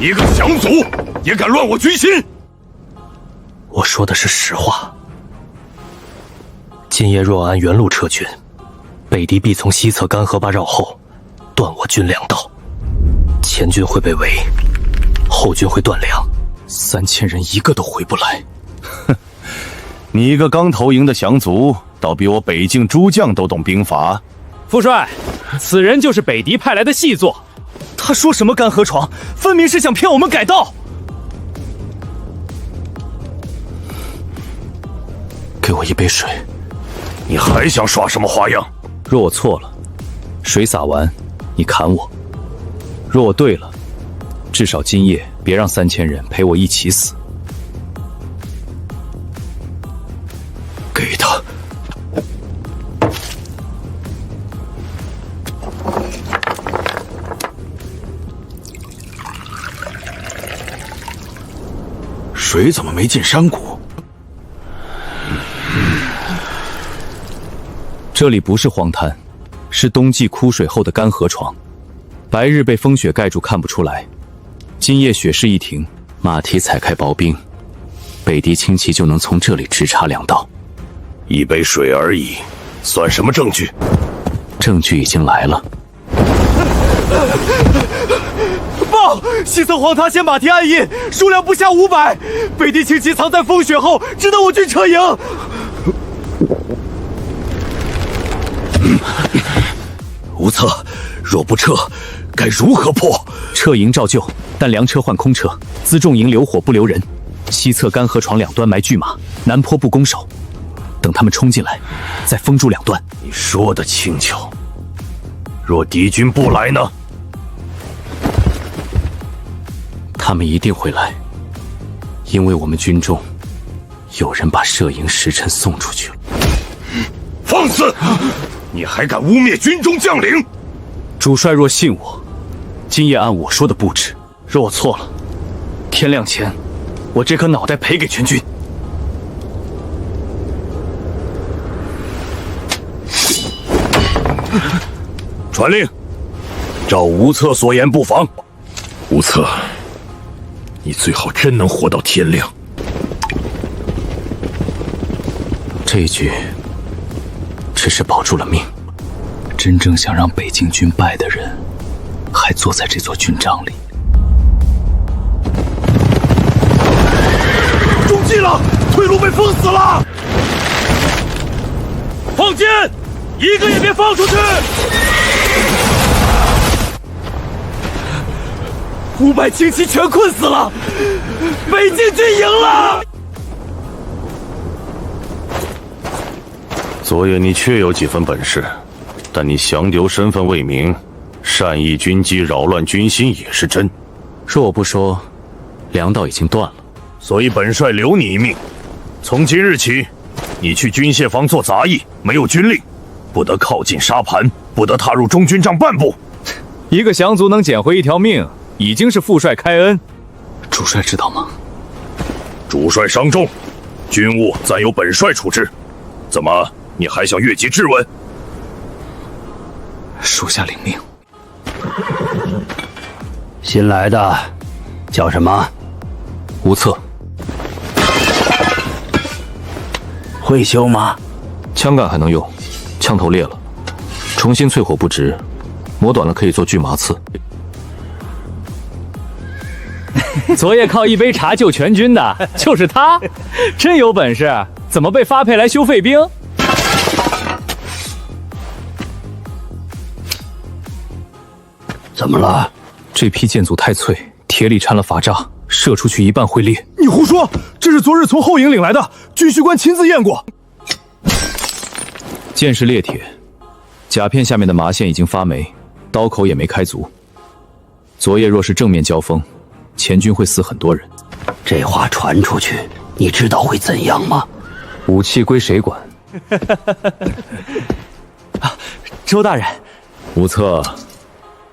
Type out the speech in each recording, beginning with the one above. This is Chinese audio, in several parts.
一个降卒也敢乱我军心？我说的是实话。今夜若按原路撤军，北敌必从西侧干河坝绕后，断我军粮道，前军会被围，后军会断粮，3000人一个都回不来。哼，你一个刚投营的降卒，倒比我北境诸将都懂兵法。副帅，此人就是北敌派来的细作。他说什么干河床，分明是想骗我们改道。给我一杯水。你还想耍什么花样？若我错了，水洒完，你砍我；若我对了，至少今夜别让3000人陪我一起死。给他。水怎么没进山谷？这里不是荒滩，是冬季枯水后的干河床，白日被风雪盖住看不出来。今夜雪势一停，马蹄踩开薄冰，北敌轻骑就能从这里直插粮道。一杯水而已，算什么证据？证据已经来了。报！西侧黄塔先马蹄暗印，数量不下500，北敌轻骑藏在风雪后，直等我军撤营。无策，若不撤，该如何破？撤营照旧，但粮车换空车，辎重营留火不留人。西侧干河床两端埋巨马，南坡不攻守。等他们冲进来，再封住两端。你说的轻巧，若敌军不来呢？他们一定会来，因为我们军中有人把摄营时辰送出去了。放肆！你还敢污蔑军中将领？主帅若信我，今夜按我说的布置。若我错了，天亮前，我这颗脑袋赔给全军。传令，照无策所言布防。无策，你最好真能活到天亮。这一局只是保住了命，真正想让北境军败的人，还坐在这座军帐里。中计了，退路被封死了！放箭，一个也别放出去！500轻骑全困死了，北境军赢了！昨夜你确有几分本事，但你降丢身份未明，擅役军机，扰乱军心也是真。若我不说，粮道已经断了。所以本帅留你一命。从今日起，你去军械房做杂役，没有军令，不得靠近沙盘，不得踏入中军帐半步。一个降卒能捡回一条命，已经是副帅开恩。主帅知道吗？主帅伤重，军务暂由本帅处置。怎么，你还想越级质问？属下领命。新来的叫什么？无策。会修吗？枪杆还能用，枪头裂了，重新淬火不直，磨短了可以做巨麻刺。昨夜靠一杯茶救全军的就是他，真有本事！怎么被发配来修废兵？怎么了？这批箭组太脆，铁里掺了法渣，射出去一半会裂。你胡说！这是昨日从后营领来的，军需官亲自验过。箭是裂铁，甲片下面的麻线已经发霉，刀口也没开足。昨夜若是正面交锋，前军会死很多人。这话传出去，你知道会怎样吗？武器归谁管？周大人，无策，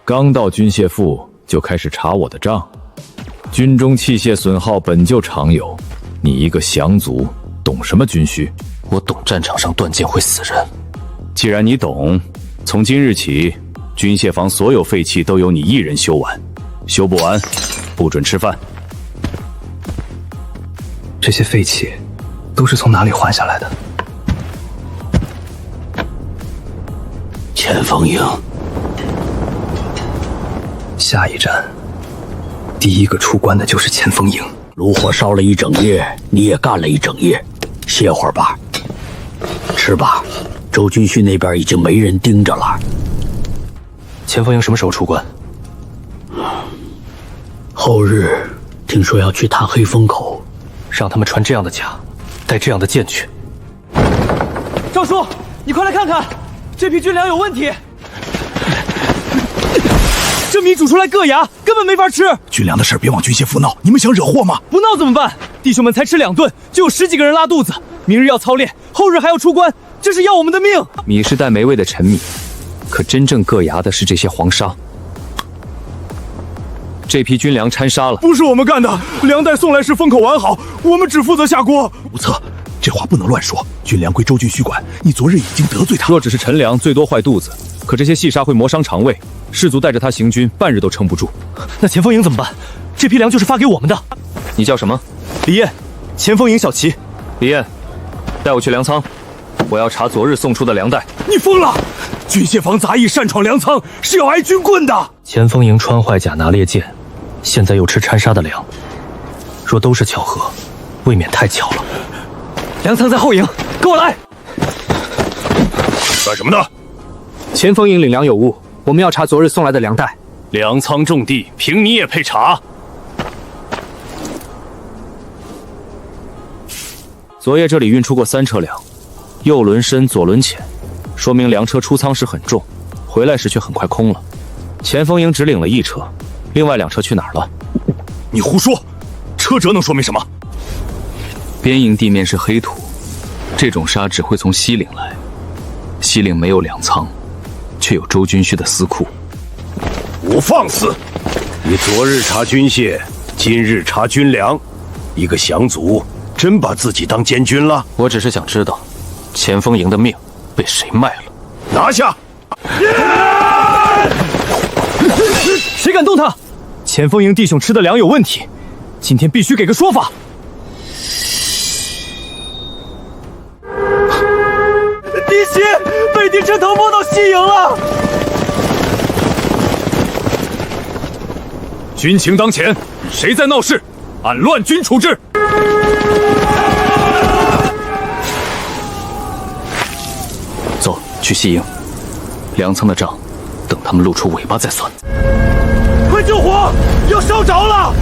刚到军械府就开始查我的账。军中器械损耗本就常有，你一个降卒，懂什么军需？我懂战场上断剑会死人。既然你懂，从今日起，军械房所有废弃都由你一人修完，修不完，不准吃饭。这些废器都是从哪里换下来的？钱凤英，下一站，第一个出关的就是钱凤英。炉火烧了一整夜，你也干了一整夜，歇会儿吧。吃吧，周军旭那边已经没人盯着了。钱凤英什么时候出关？后日听说要去探黑风口，让他们穿这样的甲，带这样的剑去。赵叔，你快来看看，这批军粮有问题。这米煮出来硌牙，根本没法吃。军粮的事别往军械府闹，你们想惹祸吗？不闹怎么办？弟兄们才吃2顿，就有10几个人拉肚子。明日要操练，后日还要出关，这是要我们的命。米是带霉味的陈米，可真正硌牙的是这些黄沙。这批军粮掺沙了，不是我们干的，粮袋送来时封口完好，我们只负责下锅。无策，这话不能乱说，军粮归周军需管，你昨日已经得罪他。若只是陈粮，最多坏肚子，可这些细沙会磨伤肠胃，士卒带着他行军，半日都撑不住。那钱凤营怎么办？这批粮就是发给我们的。你叫什么？李燕，钱凤营小旗。李燕，带我去粮仓，我要查昨日送出的粮袋。你疯了！军械房杂役擅闯粮仓是要挨军棍的。钱凤营穿坏甲拿烈剑，现在又吃掺沙的粮，若都是巧合，未免太巧了。粮仓在后营，跟我来。干什么呢？钱凤营领粮有误，我们要查昨日送来的粮袋。粮仓重地，凭你也配查？昨夜这里运出过3车粮，右轮深，左轮浅，说明粮车出仓时很重，回来时却很快空了。钱凤营只领了1车，另外2车去哪儿了？你胡说，车辙能说明什么？边营地面是黑土，这种沙只会从西岭来。西岭没有粮仓，却有周军需的司库。无放肆！你昨日查军械，今日查军粮，一个降卒真把自己当监军了？我只是想知道，钱凤营的命被谁卖了？拿下！谁敢动他？钱凤营弟兄吃的粮有问题，今天必须给个说法。弟媳，北敌趁头摸到西营了。军情当前，谁在闹事，按乱军处置。走，去西营。粮仓的账，等他们露出尾巴再算。快救火！要烧着了！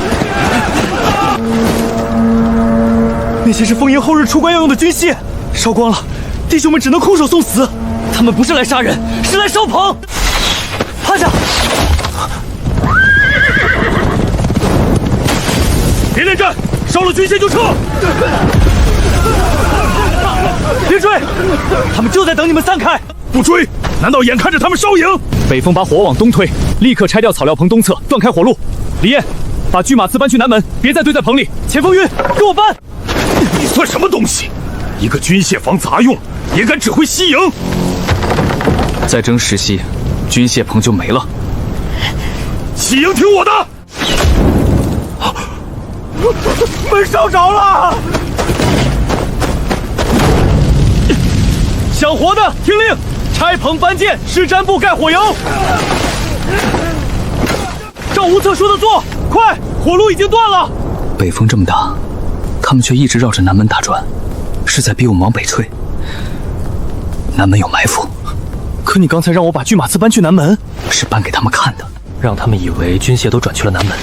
那些是凤营后日出关要用的军械，烧光了，弟兄们只能空手送死。他们不是来杀人，是来烧棚。趴下！别恋战，烧了军械就撤！别追，他们就在等你们散开。不追，难道眼看着他们烧营？北风把火往东推，立刻拆掉草料棚东侧，断开火路。李燕，把巨马刺搬去南门，别再堆在棚里。钱凤云，跟我搬。你算什么东西？一个军械房杂用，也敢指挥西营？再争时息，军械棚就没了。西营听我的！门烧着了！想活的听令，拆棚搬建，施毡布盖火营。照吴策说的做，快！火路已经断了。北风这么大，他们却一直绕着南门打转，是在逼我们往北退。南门有埋伏。可你刚才让我把巨马刺搬去南门，是搬给他们看的，让他们以为军械都转去了南门。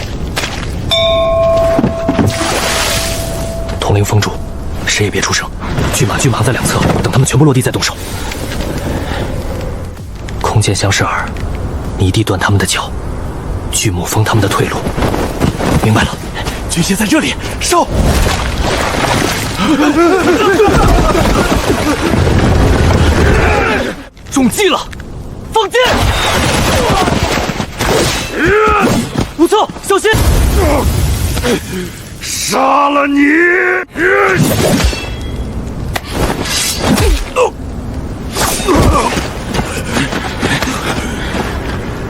统领封住，谁也别出声。巨马在两侧，等他们全部落地再动手。空剑相视耳，泥地断他们的脚，巨木封他们的退路。明白了，军械在这里，烧！中计了，放箭！无策，小心！杀了你！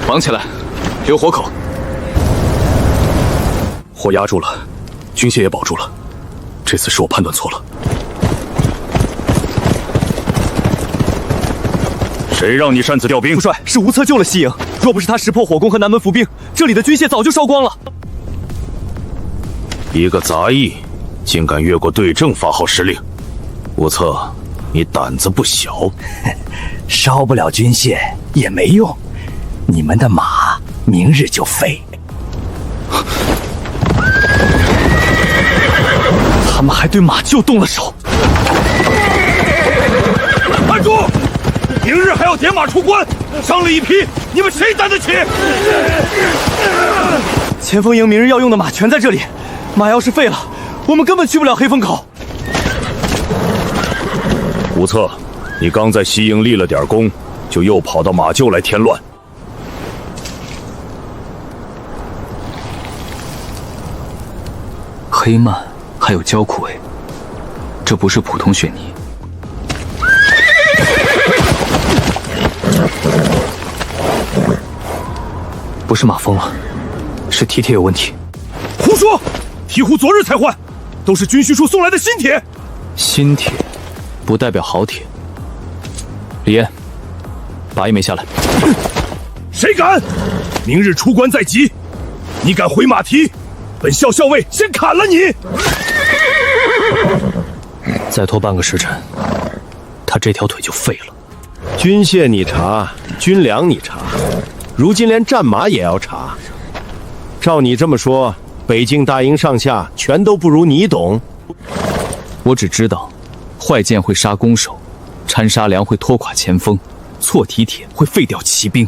绑起来，留活口。我压住了，军械也保住了。这次是我判断错了。谁让你擅自调兵？副帅，是吴策救了西营，若不是他识破火攻和南门伏兵，这里的军械早就烧光了。一个杂役，竟敢越过对正发号施令，吴策，你胆子不小。烧不了军械也没用，你们的马明日就废。他们还对马厩动了手。站住！明日还要点马出关，伤了一批，你们谁担得起？前锋营明日要用的马全在这里，马要是废了，我们根本去不了黑风口。吴策，你刚在西营立了点功，就又跑到马厩来添乱。黑曼还有焦苦味，这不是普通血泥。不是马疯了，是蹄铁有问题。胡说！鹈鹕昨日才换，都是军需处送来的新铁。新铁不代表好铁。李岩，拔一枚下来。谁敢？明日出关在即，你敢回马蹄，本校校尉先砍了你！再拖半个时辰，他这条腿就废了。军械你查，军粮你查，如今连战马也要查。照你这么说，北境大营上下全都不如你懂。我只知道，坏剑会杀弓手，掺沙粮会拖垮前锋，错蹄铁会废掉骑兵。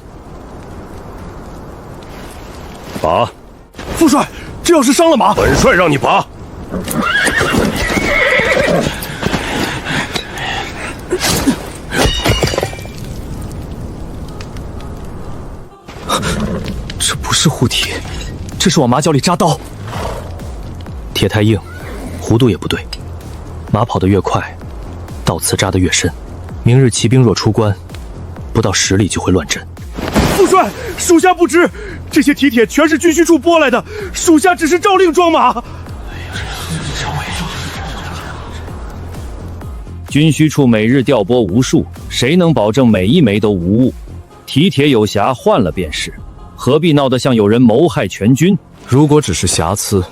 拔！副帅，这要是伤了马，本帅让你拔。这不是护体，这是往马脚里扎刀。铁太硬，弧度也不对，马跑得越快，刀刺扎得越深。明日骑兵若出关，不到10里就会乱阵。副帅，属下不知，这些蹄铁全是军需处拨来的，属下只是照令装马。军需处每日调拨无数，谁能保证每一枚都无误？蹄铁有瑕，换了便是，何必闹得像有人谋害全军？如果只是瑕疵，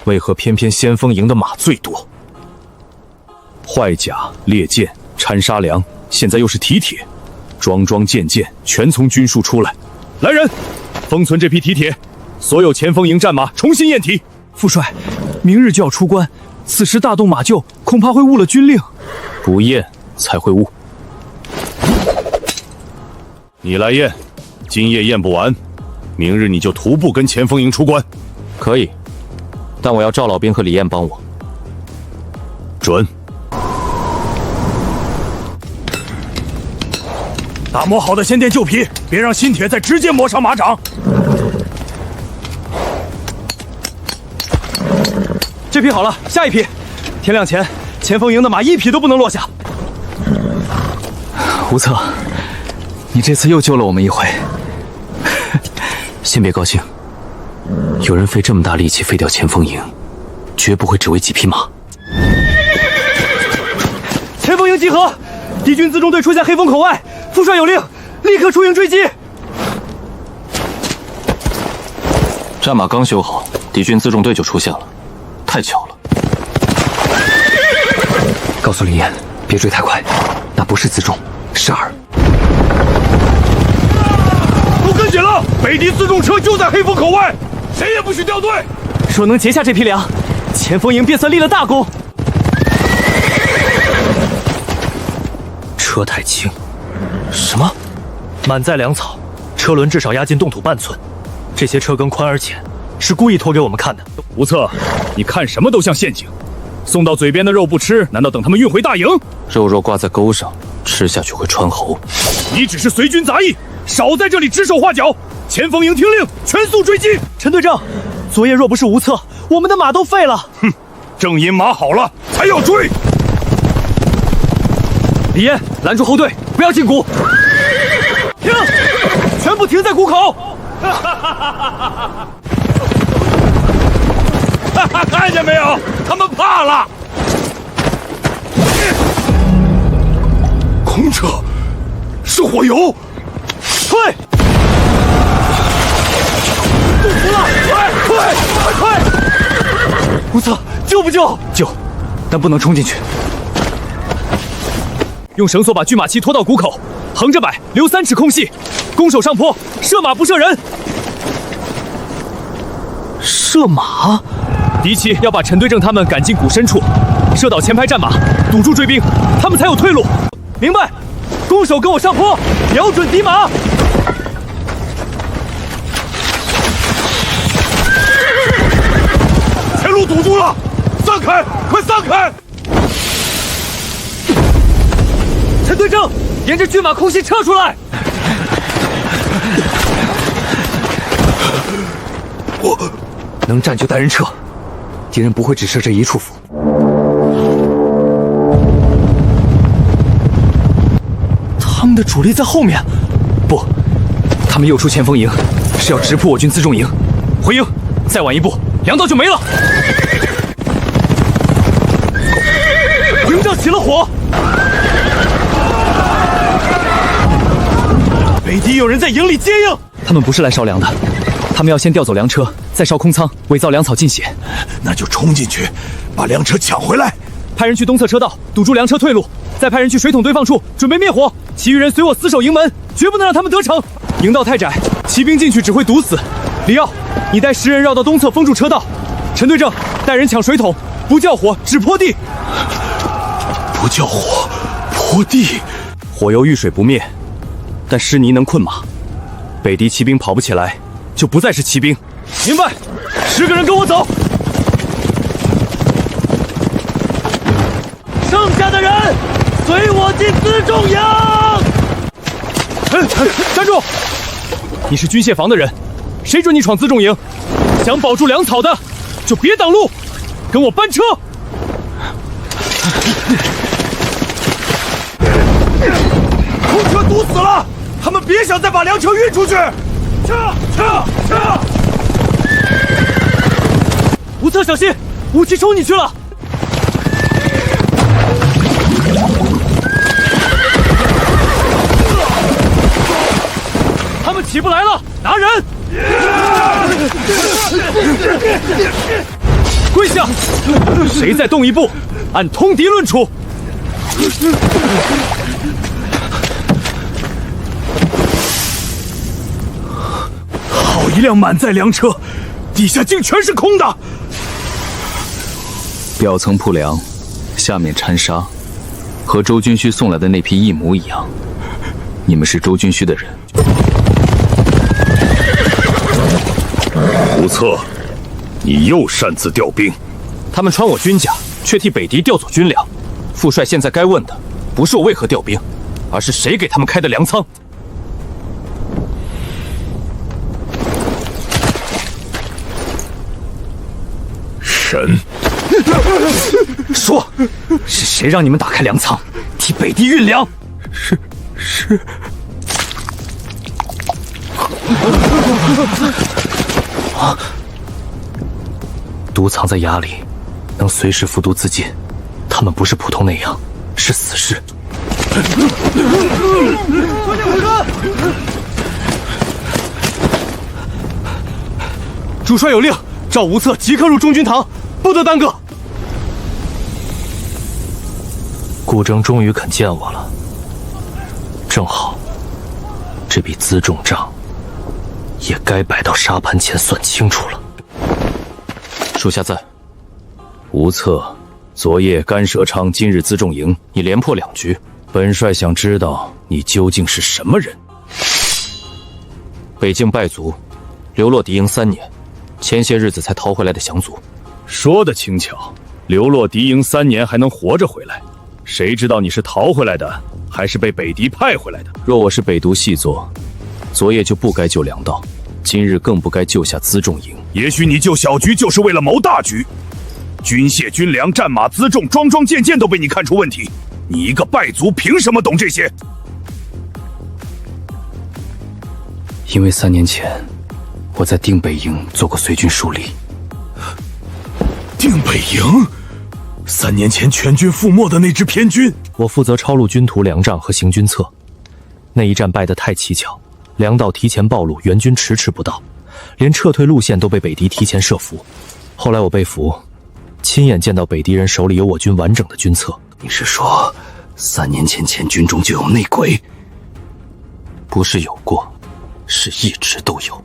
为何偏偏先锋营的马最多？坏甲、劣剑、掺沙粮，现在又是蹄铁，桩桩件件全从军数出来。来人，封存这批蹄铁，所有前锋营战马重新验蹄。副帅，明日就要出关，此时大动马厩，恐怕会误了军令。不验才会误。你来验，今夜验不完，明日你就徒步跟前锋营出关。可以，但我要赵老兵和李燕帮我。准。打磨好的先垫旧皮，别让新铁再直接磨伤马掌。这批好了，下一批。天亮前，前锋营的马一匹都不能落下。吴策，你这次又救了我们一回。先别高兴，有人费这么大力气废掉前锋营，绝不会只为几匹马。前锋营集合，敌军辎重队出现黑风口外，副帅有令，立刻出营追击。战马刚修好，敌军辎重队就出现了，太巧了。告诉李岩，别追太快，那不是辎重，是饵。都跟紧了，北敌辎重车就在黑风口外，谁也不许掉队。若能截下这批粮，前锋营便算立了大功。车太轻。什么？满载粮草，车轮至少压进冻土半寸，这些车更宽而浅，是故意拖给我们看的。吴策，你看什么都像陷阱。送到嘴边的肉不吃，难道等他们运回大营？肉若挂在钩上，吃下去会穿喉。你只是随军杂役，少在这里指手画脚。前锋营听令，全速追击。陈队长，昨夜若不是吴策，我们的马都废了。哼，正因马好了，才要追。李岩，拦住后队，不要进谷。停！全部停在谷口。了。空车，是火油！退！中毒了！快！无策，救不救？救，但不能冲进去。用绳索把巨马骑拖到谷口，横着摆，留3尺空隙，攻守上坡，射马不射人。射马？敌骑要把陈队正他们赶进谷深处，射倒前排战马，堵住追兵，他们才有退路。明白。攻守跟我上坡，瞄准敌马。前路堵住了，散开，快散开！陈队正，沿着巨马空隙撤出来。能战就带人撤，敌人不会只设这一处伏。他们的主力在后面。不，他们又出前锋营，是要直扑我军辎重营。回营，再晚一步，粮道就没了。营帐起了火，北敌有人在营里接应。他们不是来烧粮的，他们要先调走粮车，再烧空仓，伪造粮草进血。那就冲进去，把粮车抢回来。派人去东侧车道堵住粮车退路，再派人去水桶堆放处准备灭火。其余人随我死守营门，绝不能让他们得逞。营道太窄，骑兵进去只会堵死。李耀，你带10人绕到东侧封住车道。陈队正带人抢水桶，不叫火，只泼地。不叫火，泼地。火油遇水不灭，但湿泥能困马。北敌骑兵跑不起来，就不再是骑兵。明白。10个人跟我走。剩下的人随我进辎重营。站住！你是军械房的人，谁准你闯辎重营？想保住粮草的，就别挡路，跟我搬车。空车堵死了，他们别想再把粮车运出去。撤！无策，小心，武器冲你去了。他们起不来了，拿人！跪下！谁再动一步，按通敌论处。好一辆满载粮车，底下竟全是空的。表层铺粮，下面掺沙，和周军需送来的那批一模一样。你们是周军需的人。无策，你又擅自调兵。他们穿我军甲，却替北敌调走军粮。副帅现在该问的，不是我为何调兵，而是谁给他们开的粮仓。神，说，是谁让你们打开粮仓，替北敌运粮？是。毒藏在牙里，能随时服毒自尽。他们不是普通内样，是死士。主帅有令，赵无策即刻入中军堂，不得耽搁。顾征终于肯见我了，正好，这笔辎重账也该摆到沙盘前算清楚了。属下在。无策，昨夜甘蛇昌，今日辎重营，你连破2局。本帅想知道你究竟是什么人。北境败族，流落敌营3年，前些日子才逃回来的降卒。说的轻巧，流落敌营3年还能活着回来，谁知道你是逃回来的，还是被北敌派回来的？若我是北毒细作，昨夜就不该救粮道，今日更不该救下辎重营。也许你救小局就是为了谋大局。军械、军粮、战马、辎重，桩桩件件都被你看出问题。你一个败族，凭什么懂这些？因为3年前，我在定北营做过随军书吏。定北营， 3年前全军覆没的那支偏军。我负责抄录军图、粮帐和行军册。那一战败得太蹊跷，粮道提前暴露，援军迟迟不到，连撤退路线都被北敌提前设伏。后来我被俘，亲眼见到北敌人手里有我军完整的军册。你是说，3年前前军中就有内鬼？不是有过，是一直都有。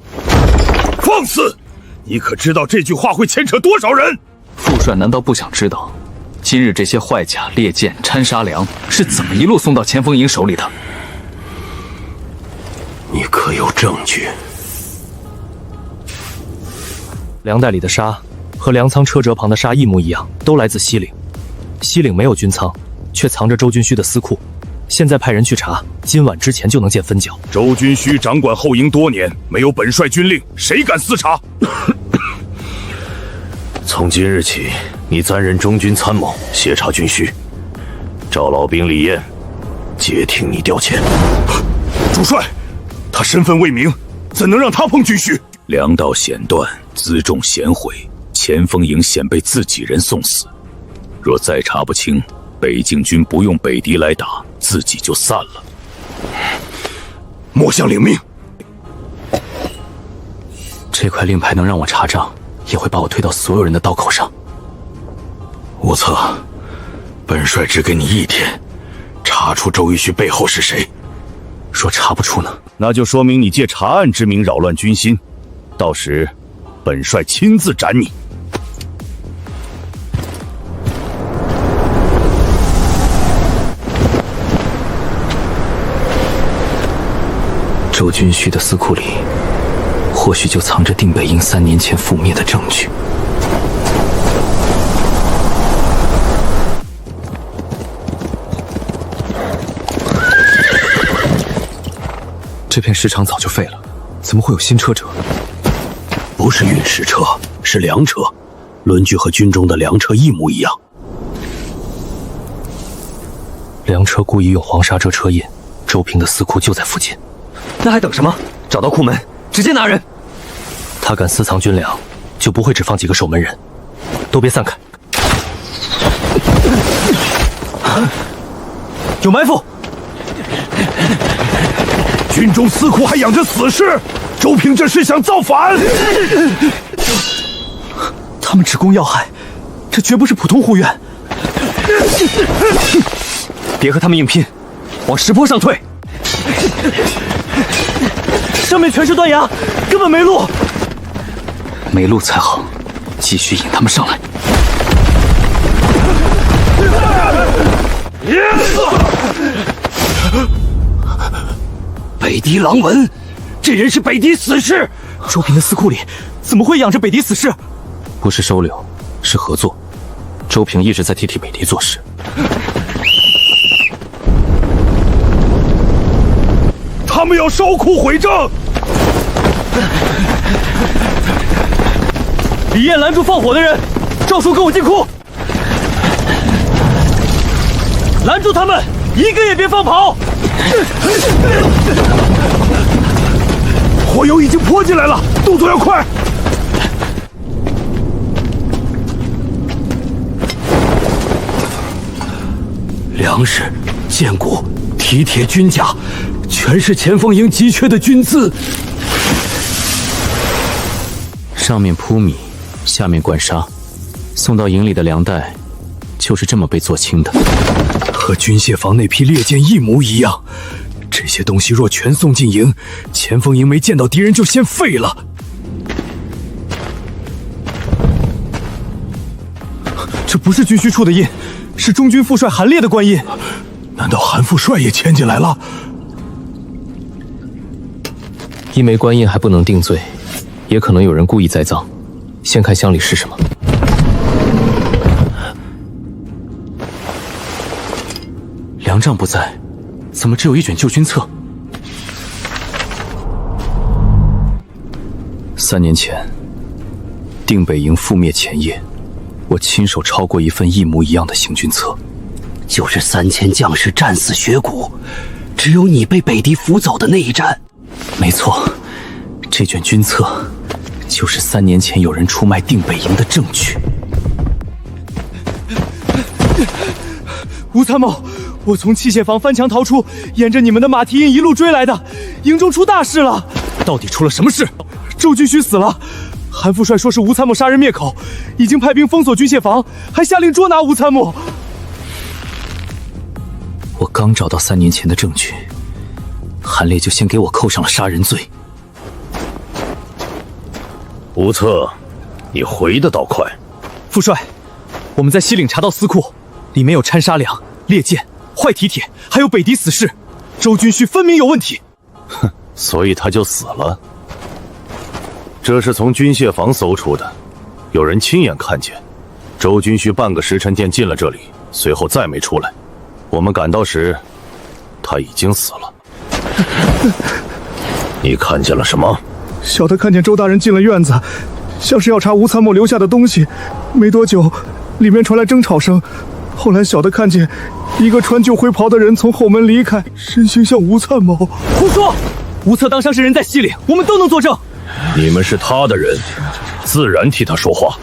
放肆！你可知道这句话会牵扯多少人？副帅难道不想知道，今日这些坏甲、烈箭、掺沙粮是怎么一路送到前锋营手里的？你可有证据？粮袋里的沙和粮仓车辙旁的沙一模一样，都来自西岭。西岭没有军仓，却藏着周军需的司库。现在派人去查，今晚之前就能见分晓。周军需掌管后营多年，没有本帅军令，谁敢私查？从今日起，你暂任中军参谋，协查军需。赵老兵李彦，接听你调遣。主帅，他身份未明，怎能让他碰军需？粮道险断，辎重险毁，前锋营险被自己人送死。若再查不清，北境军不用北敌来打，自己就散了。末将领命。这块令牌能让我查账，也会把我推到所有人的刀口上。无策，本帅只给你1天，查出周玉旭背后是谁。说查不出呢，那就说明你借查案之名扰乱军心，到时本帅亲自斩你。周军需的司库里，或许就藏着定北营3年前覆灭的证据。这片石场早就废了，怎么会有新车辙？不是运石车，是粮车，轮距和军中的粮车一模一样。粮车故意用黄沙遮车印，周平的司库就在附近。那还等什么？找到库门，直接拿人。他敢私藏军粮，就不会只放几个守门人。都别散开！有埋伏！军中司库还养着死士，周平这是想造反！他们只攻要害，这绝不是普通护院。别和他们硬拼，往石坡上退。上面全是断崖，根本没路。没路才好，继续引他们上来。北敌狼文，这人是北敌死士。周平的司库里怎么会养着北敌死士？不是收留，是合作。周平一直在替北敌做事。他们要烧库毁证！李彦拦住放火的人，赵叔跟我进库，拦住他们，一个也别放跑！火油已经泼进来了，动作要快！粮食、剑骨、蹄铁、军甲，全是前锋营急缺的军资。上面铺米，下面灌沙，送到营里的粮袋就是这么被做轻的。和军械房那批烈箭一模一样。这些东西若全送进营，前锋营没见到敌人就先废了。这不是军需处的印，是中军副帅韩烈的官印。难道韩副帅也牵进来了？一枚官印还不能定罪，也可能有人故意栽赃。先看箱里是什么。粮帐不在，怎么只有一卷旧军册？3年前，定北营覆灭前夜，我亲手抄过一份一模一样的行军册。就是3000将士战死血骨，只有你被北敌俘走的那一战。没错，这卷军册就是3年前有人出卖定北营的证据。吴参谋，我从器械房翻墙逃出，沿着你们的马蹄印一路追来的，营中出大事了！到底出了什么事？周军须死了，韩副帅说是吴参谋杀人灭口，已经派兵封锁军械房，还下令捉拿吴参谋。我刚找到3年前的证据，韩烈就先给我扣上了杀人罪。吴策，你回得倒快。副帅，我们在西岭查到私库，里面有掺沙粮、烈箭、坏蹄铁，还有北狄死士，周军须分明有问题。哼，所以他就死了。这是从军械房搜出的，有人亲眼看见周军须半个时辰间进了这里，随后再没出来。我们赶到时，他已经死了。你看见了什么？小的看见周大人进了院子，像是要查吴参谋留下的东西。没多久，里面传来争吵声。后来小的看见一个穿旧灰袍的人从后门离开，身形像吴参谋。胡说！吴策当伤时人在西岭，我们都能作证。你们是他的人，自然替他说话。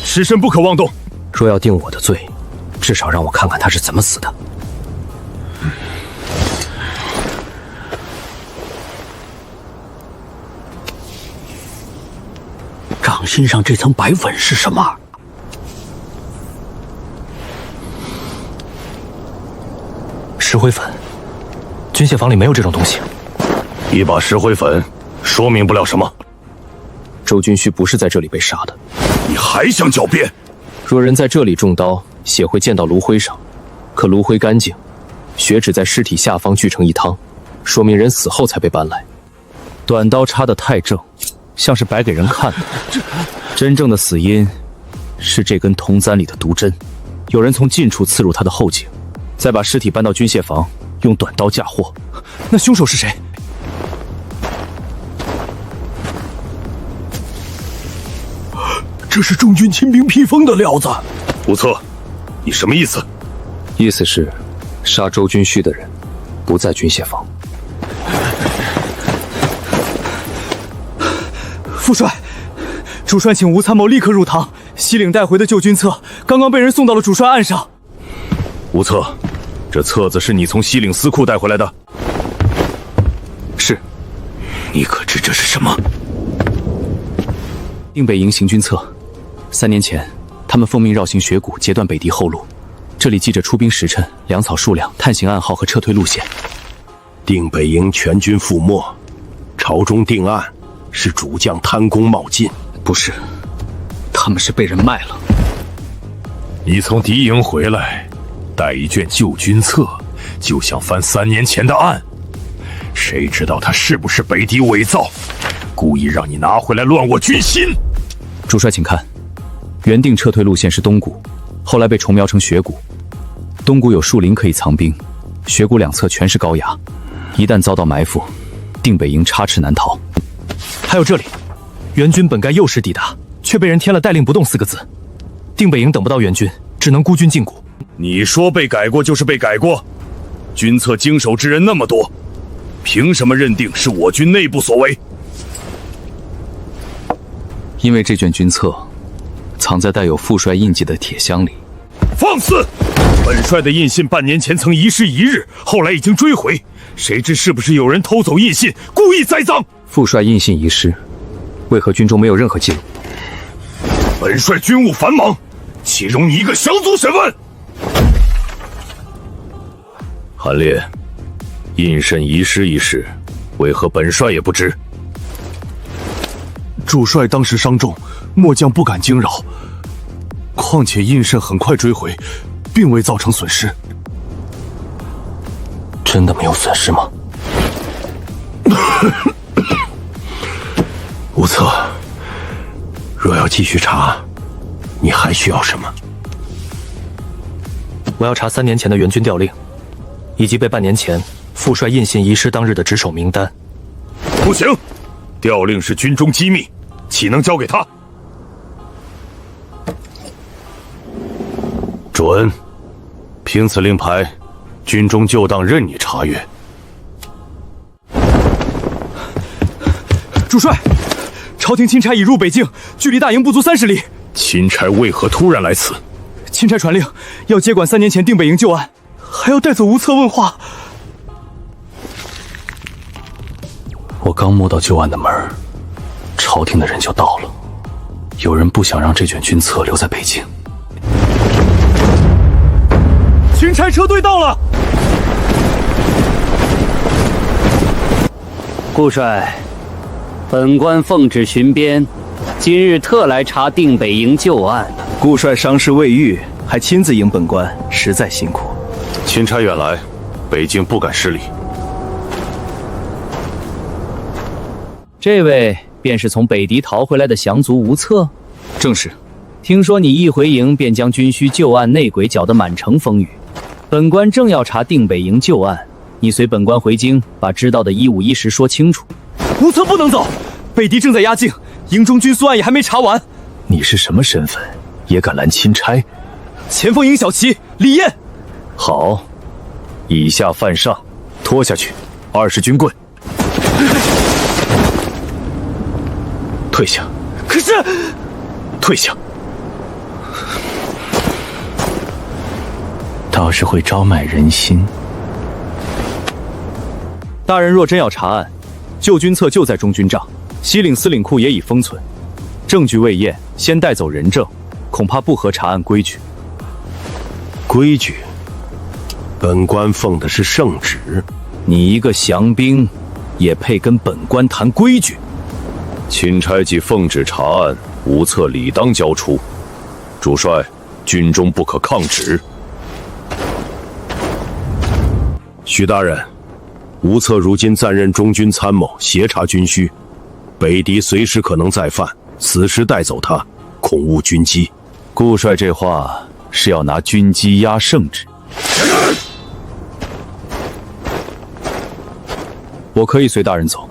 尸身不可妄动。若要定我的罪，至少让我看看他是怎么死的。掌心上这层白粉是什么？石灰粉。军械房里没有这种东西。一把石灰粉，说明不了什么。周军须不是在这里被杀的。你还想狡辩？若人在这里中刀，血会溅到炉灰上，可炉灰干净，血只在尸体下方聚成一汤，说明人死后才被搬来。短刀插得太正，像是摆给人看的。真正的死因是这根铜簪里的毒针，有人从近处刺入他的后颈，再把尸体搬到军械房，用短刀嫁祸。那凶手是谁？这是众军亲兵披风的料子。吴策，你什么意思？意思是，杀周军须的人不在军械房。副帅，主帅请吴参谋立刻入堂。西岭带回的旧军册刚刚被人送到了主帅案上。吴策，这册子是你从西岭司库带回来的？是。你可知这是什么？定北营行军册。3年前，他们奉命绕行雪谷，截断北敌后路。这里记着出兵时辰、粮草数量、探行暗号和撤退路线。定北营全军覆没，朝中定案是主将贪功冒进。不是，他们是被人卖了。你从敌营回来，带一卷旧军册，就想翻3年前的案。谁知道他是不是北敌伪造，故意让你拿回来乱我军心。主帅请看，原定撤退路线是东谷，后来被重描成雪谷。东谷有树林可以藏兵，雪谷两侧全是高崖，一旦遭到埋伏，定北营插翅难逃。还有这里，援军本该诱师抵达，却被人添了带令不动4个字。定北营等不到援军，只能孤军进谷。你说被改过就是被改过，军册经手之人那么多，凭什么认定是我军内部所为？因为这卷军册藏在带有副帅印记的铁箱里。放肆！本帅的印信半年前曾遗失1日，后来已经追回，谁知是不是有人偷走印信，故意栽赃？副帅印信遗失，为何军中没有任何记录？本帅军务繁忙，岂容你一个小卒审问？韩烈，印绶遗失一事，为何本帅也不知？主帅当时伤重，末将不敢惊扰。况且印绶很快追回，并未造成损失。真的没有损失吗？吴策，若要继续查，你还需要什么？我要查3年前的援军调令，以及被半年前副帅印信遗失当日的值守名单。不行，调令是军中机密，岂能交给他？准，凭此令牌，军中就当任你查阅。主帅，朝廷钦差已入北境，距离大营不足30里。钦差为何突然来此？钦差传令，要接管3年前定北营旧案，还要带走无策问话。我刚摸到旧案的门，朝廷的人就到了。有人不想让这卷军册留在北京。钦差车队到了。顾帅，本官奉旨巡边，今日特来查定北营旧案。顾帅伤势未愈，还亲自迎本官，实在辛苦。钦差远来，北京不敢失礼。这位便是从北狄逃回来的降卒吴策。正是。听说你一回营便将军需旧案内鬼搅得满城风雨，本官正要查定北营旧案，你随本官回京，把知道的一五一十说清楚。吴策不能走，北狄正在压境，营中军宿案也还没查完。你是什么身份，也敢拦钦差？前锋营小旗李彦。好，以下犯上，拖下去，20军棍。退下。可是，退下。倒是会招买人心。大人若真要查案，旧军册就在中军帐，西岭司令库也已封存，证据未验，先带走人证，恐怕不合查案规矩。规矩？本官奉的是圣旨。你一个降兵，也配跟本官谈规矩？钦差既奉旨查案，无策理当交出。主帅，军中不可抗旨。许大人，吴策如今暂任中军参谋，协查军需，北狄随时可能再犯，此时带走他，恐误军机。顾帅这话是要拿军机压圣旨？我可以随大人走。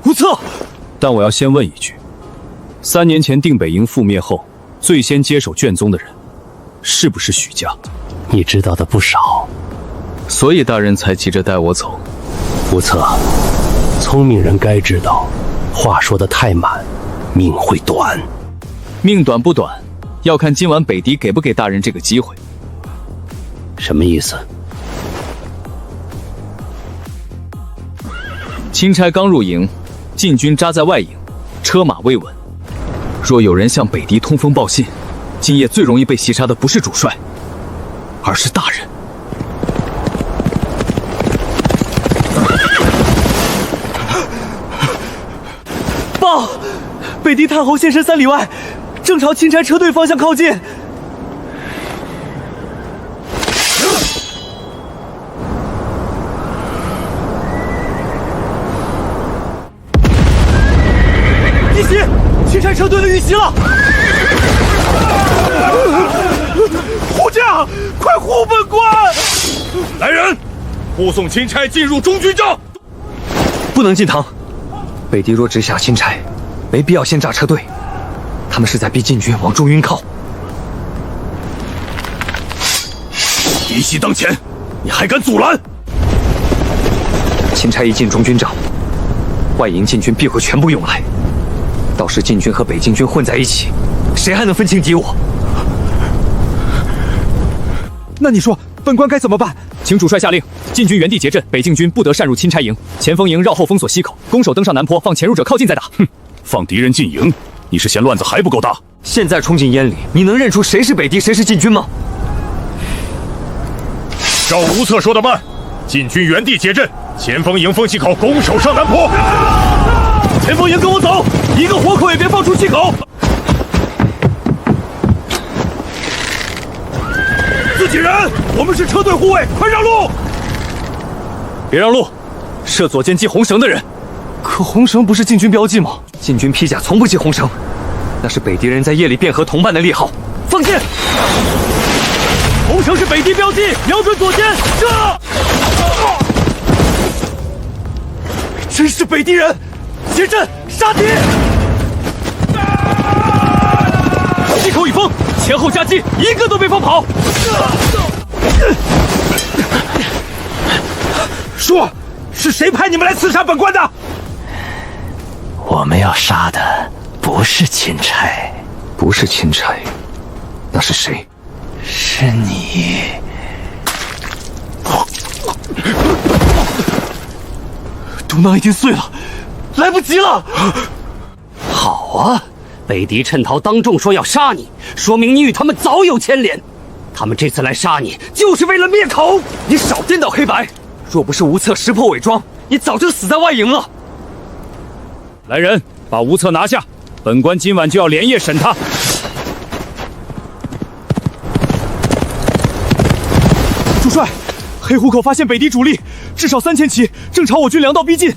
吴策，但我要先问一句：3年前定北营覆灭后，最先接手卷宗的人，是不是许家？你知道的不少，所以大人才急着带我走。吴策，聪明人该知道，话说得太满，命会短。命短不短，要看今晚北狄给不给大人这个机会。什么意思？钦差刚入营，禁军扎在外营，车马未稳。若有人向北狄通风报信，今夜最容易被袭杀的不是主帅，而是大人。报，北狄太侯现身3里外，正朝钦差车队方向靠近。逆袭！钦差车队的遇袭了！护驾，快护本官！来人，护送钦差进入中军帐。不能进堂。北狄若直辖钦差，没必要先炸车队，他们是在逼晋军往中军靠。敌袭当前，你还敢阻拦？钦差一进中军帐，外营晋军必会全部涌来，到时晋军和北京军混在一起，谁还能分清敌我？那你说，本官该怎么办？请主帅下令，晋军原地结阵，北境军不得擅入钦差营，前锋营绕后封锁西口，攻守登上南坡，放潜入者靠近再打。哼，放敌人进营，你是嫌乱子还不够大？现在冲进烟里，你能认出谁是北狄，谁是晋军吗？照吴策说的办，晋军原地结阵，前锋营封西口，攻守上南坡。前锋营跟我走，一个活口也别放出西口。自己人，我们是车队护卫，快让路！别让路！射左肩系红绳的人。可红绳不是晋军标记吗？晋军披甲从不系红绳，那是北狄人在夜里卞和同伴的利好。放箭！红绳是北狄标记，瞄准左肩，射！真是北狄人！结阵，杀敌！西口已封，前后夹击，一个都别放跑！说，是谁派你们来刺杀本官的？我们要杀的不是钦差，不是钦差，那是谁？是你。毒囊已经碎了，来不及了。好啊，北狄趁逃当众说要杀你，说明你与他们早有牵连。他们这次来杀你，就是为了灭口。你少颠倒黑白！若不是吴策识破伪装，你早就死在外营了。来人，把吴策拿下！本官今晚就要连夜审他。主帅，黑虎口发现北狄主力，至少3000骑，正朝我军粮道逼近。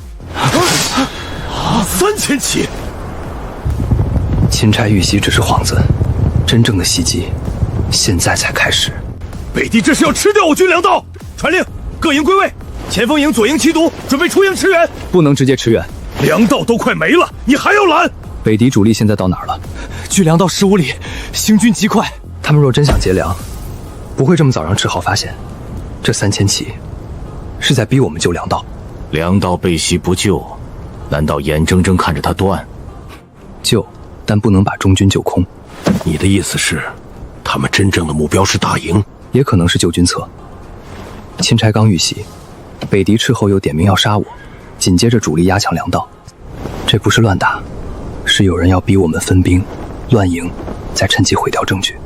3000骑！钦差遇袭只是幌子，真正的袭击现在才开始。北狄这是要吃掉我军粮道！传令，各营归位，前锋营左营骑卒准备出营驰援。不能直接驰援，粮道都快没了，你还要拦？北狄主力现在到哪儿了？距粮道15里，行军极快。他们若真想劫粮，不会这么早让志豪发现。这3000骑是在逼我们救粮道。粮道被袭不救，难道眼睁睁看着他断？救，但不能把中军救空。你的意思是，他们真正的目标是大营？也可能是救军策。钦差刚遇袭，北狄斥候又点名要杀我，紧接着主力压抢粮道。这不是乱打，是有人要逼我们分兵乱营，再趁机毁掉证据。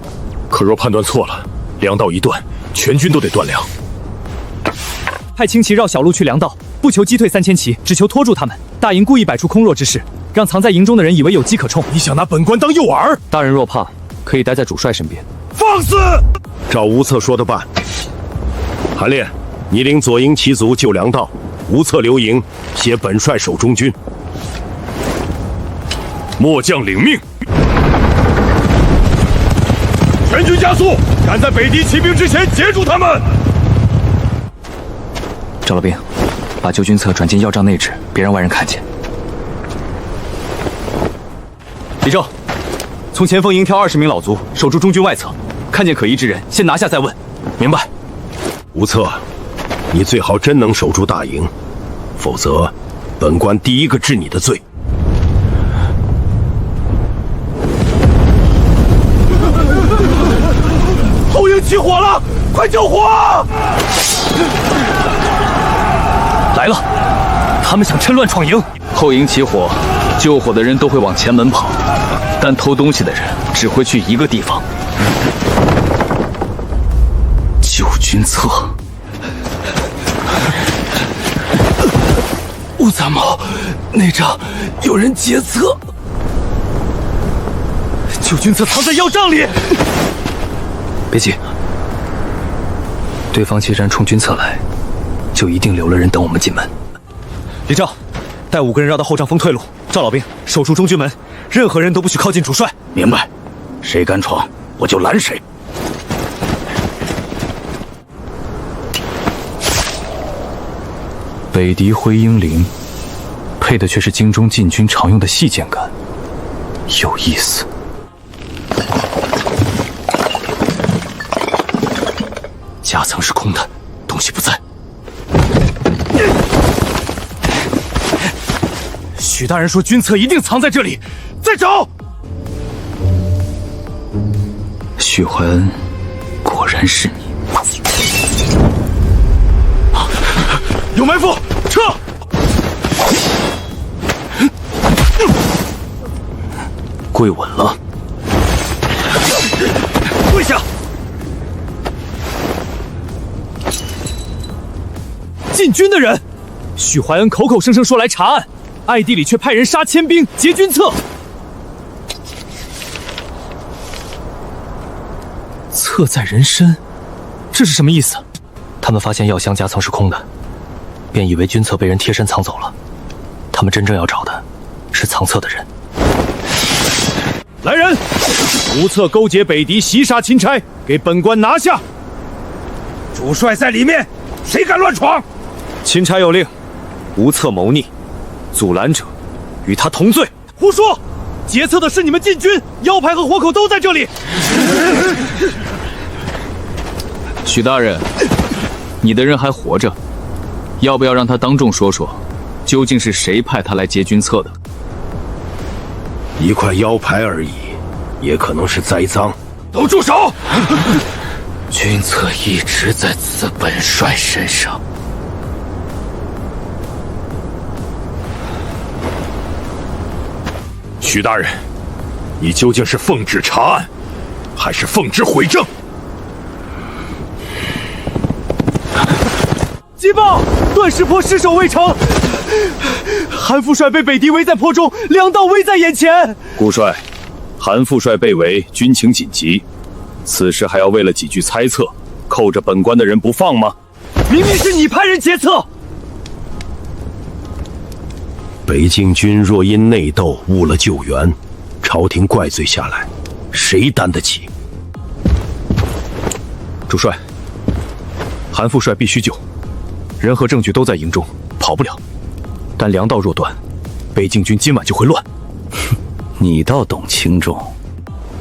可若判断错了，粮道一断，全军都得断粮。派轻骑绕小路去粮道，不求击退3000骑，只求拖住他们。大营故意摆出空弱之势，让藏在营中的人以为有机可乘。你想拿本官当诱饵？大人若怕，可以待在主帅身边。放肆！照吴策说的办。韩烈，你领左营骑卒救粮道，吴策留营，携本帅守中军。末将领命。全军加速，赶在北狄起兵之前截住他们。赵老兵，把救军策转进要账内址，别让外人看见。李正，从前锋营挑20名老卒，守住中军外侧，看见可疑之人，先拿下再问。明白。吴策，你最好真能守住大营，否则，本官第一个治你的罪。后营起火了，快救火！来了，他们想趁乱闯营。后营起火，救火的人都会往前门跑，但偷东西的人只会去一个地方。救军策。吴参谋，那仗有人劫策。救军策藏在要账里。别急，对方既然冲军策来，就一定留了人等我们进门。李正，带5个人绕到后帐峰退路。赵老兵守住中军门，任何人都不许靠近主帅。明白，谁敢闯，我就拦谁。北狄回英灵，配的却是京中禁军常用的细剑杆，有意思。夹层是空的，东西不在。许大人说军策一定藏在这里，再找。许怀恩，果然是你。有埋伏，撤！跪稳了，跪下！禁军的人，许怀恩口口声声说来查案，暗地里却派人杀千兵劫军策。策在人身，这是什么意思？他们发现药箱夹层是空的，便以为军策被人贴身藏走了。他们真正要找的是藏策的人。来人！吴策勾结北狄袭杀钦差，给本官拿下！主帅在里面，谁敢乱闯？钦差有令，吴策谋逆，阻拦者与他同罪。胡说！劫策的是你们禁军，腰牌和活口都在这里。许大人，你的人还活着，要不要让他当众说说，究竟是谁派他来劫军策的？一块腰牌而已，也可能是栽赃。都住手！军策一直在此本帅身上。徐大人，你究竟是奉旨查案，还是奉旨毁政？急报！段石坡失守未成，韩副帅被北敌围在坡中，两道危在眼前。顾帅，韩副帅被围，军情紧急，此时还要为了几句猜测，扣着本官的人不放吗？明明是你派人劫策。北境军若因内斗误了救援，朝廷怪罪下来，谁担得起？主帅，韩副帅必须救，人和证据都在营中，跑不了。但粮道若断，北境军今晚就会乱。你倒懂轻重。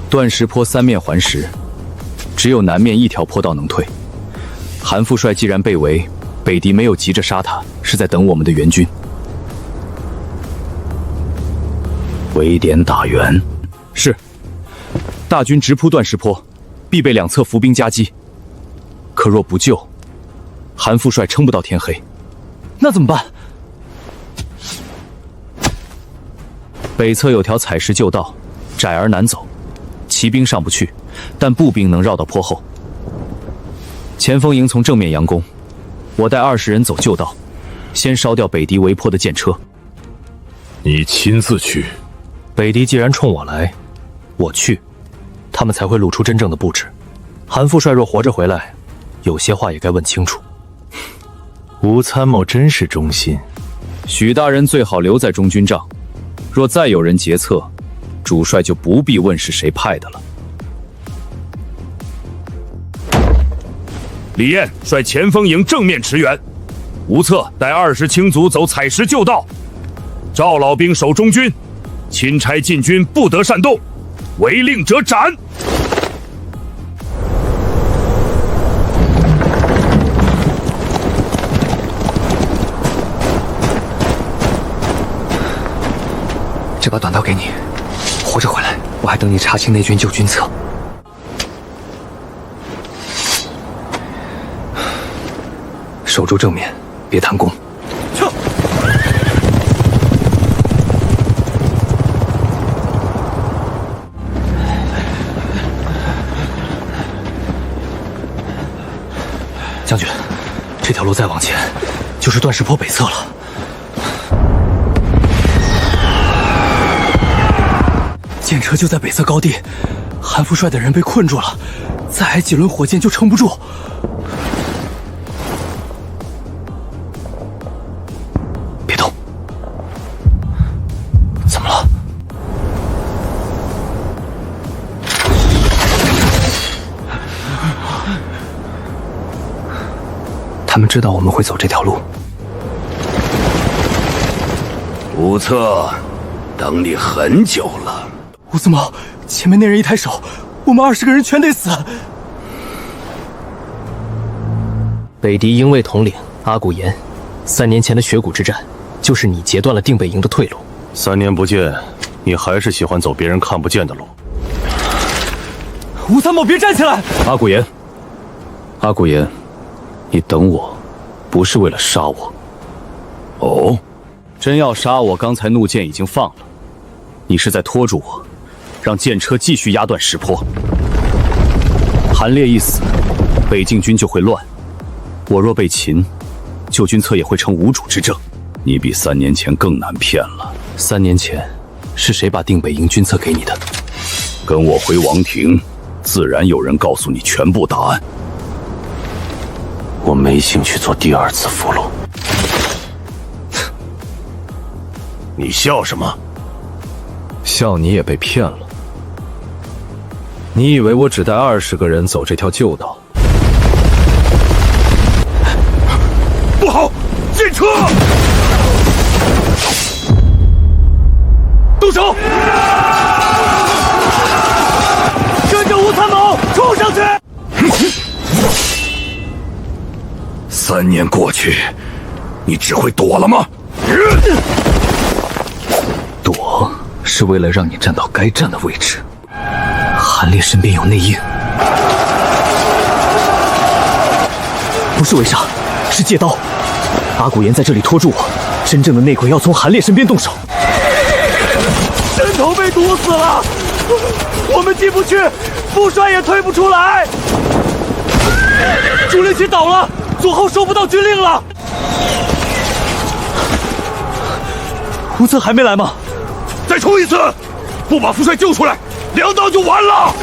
段石坡三面环石，只有南面一条坡道能退。韩副帅既然被围，北敌没有急着杀他，是在等我们的援军。围点打援。是。大军直扑段石坡，必被两侧伏兵夹击。可若不救，韩副帅撑不到天黑。那怎么办？北侧有条采石旧道，窄而难走，骑兵上不去，但步兵能绕到坡后。前锋营从正面佯攻，我带20人走旧道，先烧掉北敌围坡的箭车。你亲自去？北敌既然冲我来，我去，他们才会露出真正的布置。韩副帅若活着回来，有些话也该问清楚。吴参谋真是忠心，许大人最好留在中军帐。若再有人劫策，主帅就不必问是谁派的了。李彦率前锋营正面驰援，吴策带20轻卒走采石旧道，赵老兵守中军，钦差禁军不得擅动，违令者斩。这把短刀给你，活着回来，我还等你查清内军救军策。守住正面，别贪功。将军，这条路再往前，就是段石坡北侧了。箭车就在北侧高地，韩副帅的人被困住了，再挨几轮火箭就撑不住。别动！怎么了？他们知道我们会走这条路。吴策，等你很久了。吴司马，前面那人一抬手，我们20个人全得死。北敌营卫统领阿骨颜，3年前的雪谷之战，就是你截断了定北营的退路。3年不见，你还是喜欢走别人看不见的路。吴参谋，别站起来！阿骨颜，阿骨颜，你等我，不是为了杀我。哦，真要杀我，刚才怒箭已经放了。你是在拖住我，让箭车继续压断石坡。韩烈一死，北境军就会乱。我若被擒，旧军策也会成无主之政。你比3年前更难骗了。3年前，是谁把定北营军策给你的？跟我回王庭，自然有人告诉你全部答案。我没兴趣做第2次俘虏。你笑什么？笑你也被骗了。你以为我只带20个人走这条旧道？不好，箭车！动手！跟着吴参谋冲上去！3年过去，你只会躲了吗？躲是为了让你站到该站的位置。韩烈身边有内应，不是围杀，是借刀。阿古岩在这里拖住我，真正的内鬼要从韩烈身边动手。针头被堵死了，我们进不去，副帅也退不出来。主力旗倒了，左后收不到军令了。胡策还没来吗？再冲一次，不把副帅救出来，2道就完了。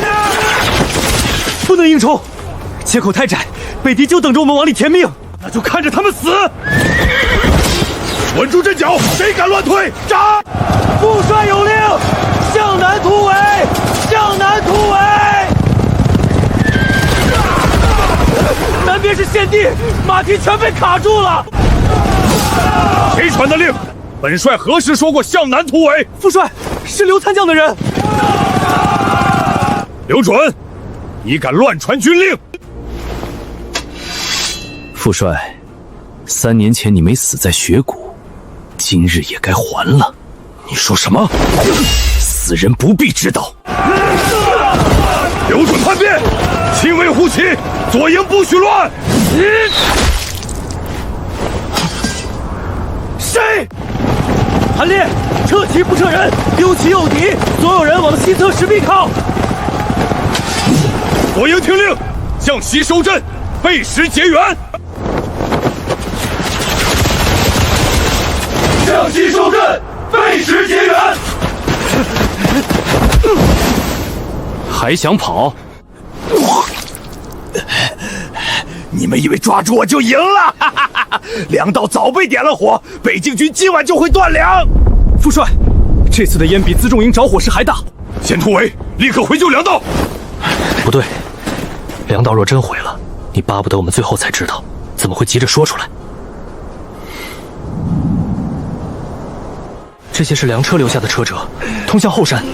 不能硬冲，切口太窄，北敌就等着我们往里填命。那就看着他们死。稳住阵脚，谁敢乱退，杀！副帅有令，向南突围，向南突围。南边是献地，马蹄全被卡住了。谁传的令？本帅何时说过向南突围？副帅，是刘参将的人。刘准，你敢乱传军令？副帅，3年前你没死在雪谷，今日也该还了。你说什么？死人不必知道。刘准叛变，亲卫护旗，左营不许乱。谁？韩烈，撤旗不撤人，丢旗诱敌，所有人往西侧石壁靠。左营听令，向西收阵，背石结援。向西收阵，背石结援。还想跑？你们以为抓住我就赢了？2道早被点了火，北境军今晚就会断粮。副帅，这次的烟比辎重营着火势还大。先突围，立刻回救2道。不对，2道若真毁了，你巴不得我们最后才知道，怎么会急着说出来？这些是粮车留下的车辙，通向后山。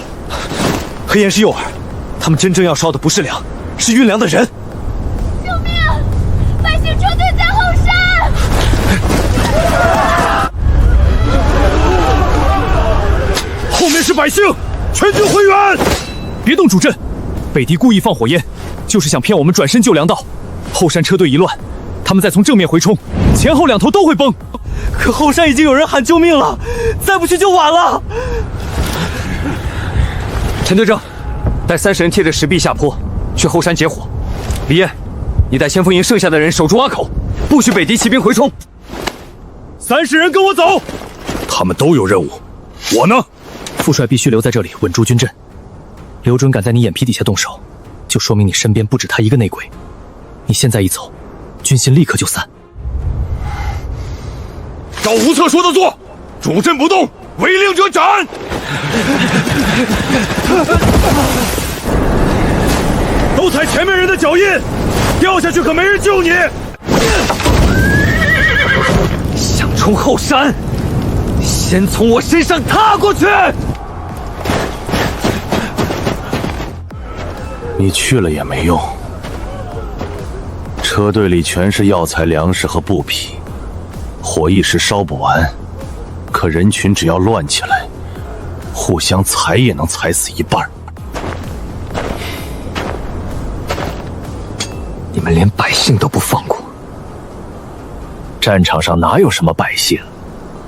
黑岩是诱饵，他们真正要烧的不是粮，是运粮的人。救命！百姓车队在后山！后面是百姓，全军回援！别动主阵，北敌故意放火焰，就是想骗我们转身救粮道。后山车队一乱，他们再从正面回冲，前后2头都会崩。可后山已经有人喊救命了，再不去就晚了。陈队长，带30人贴着石壁下坡，去后山结火。李艳，你带先锋营剩下的人守住洼口，不许北敌骑兵回冲。30人跟我走。他们都有任务，我呢？副帅必须留在这里稳住军阵。刘准敢在你眼皮底下动手，就说明你身边不止他一个内鬼。你现在一走，军心立刻就散。照吴策说的做，主阵不动，违令者斩。都踩前面人的脚印，掉下去可没人救你。想冲后山，先从我身上踏过去。你去了也没用，车队里全是药材、粮食和布匹，火一时烧不完，可人群只要乱起来，互相踩也能踩死一半。你们连百姓都不放过，战场上哪有什么百姓？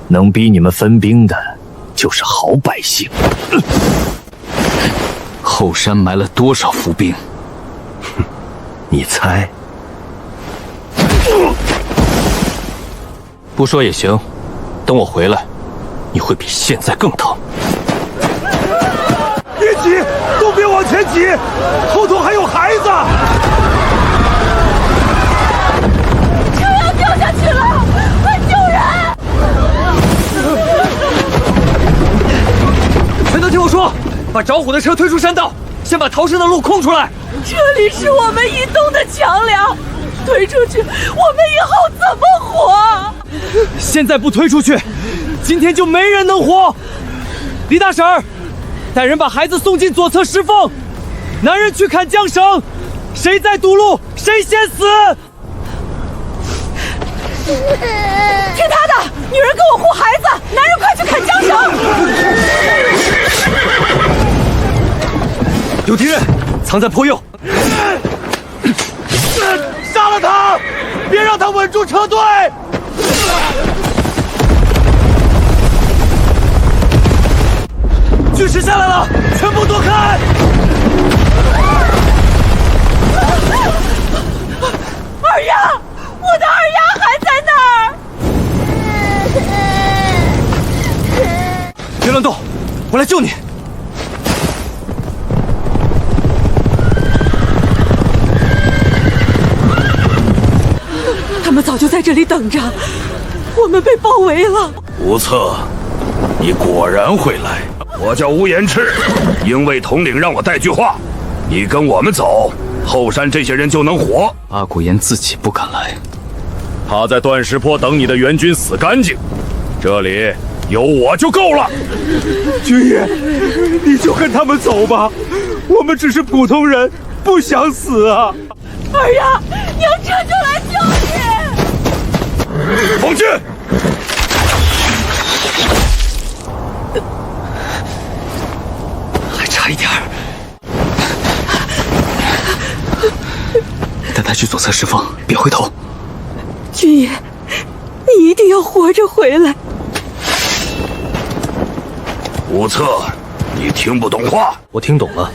能逼你们分兵的，就是好百姓。后山埋了多少伏兵？你猜？不说也行，等我回来，你会比现在更疼。别急，都别往前挤，后头还有孩子。车要掉下去了，快救人！全都听我说，把着火的车推出山道，先把逃生的路空出来。这里是我们移动的桥梁，推出去，我们以后怎么活？现在不推出去，今天就没人能活。李大婶儿，带人把孩子送进左侧石缝，男人去砍缰绳，谁在堵路，谁先死。听他的，女人给我护孩子，男人快去砍缰绳。有敌人，藏在坡右。杀了他！别让他稳住车队！巨石下来了，全部躲开！二丫，我的二丫还在那儿！别乱动，我来救你。他们早就在这里等着，我们被包围了。无策，你果然会来。我叫乌延赤，营卫统领让我带句话：你跟我们走，后山这些人就能活。阿古岩自己不敢来，他在断石坡等你的援军死干净，这里有我就够了。军爷，你就跟他们走吧，我们只是普通人，不想死啊！二丫，娘这就来救你！冯俊，还差一点儿。带他去左侧释放，别回头。军爷，你一定要活着回来。无策，你听不懂话。我听懂了，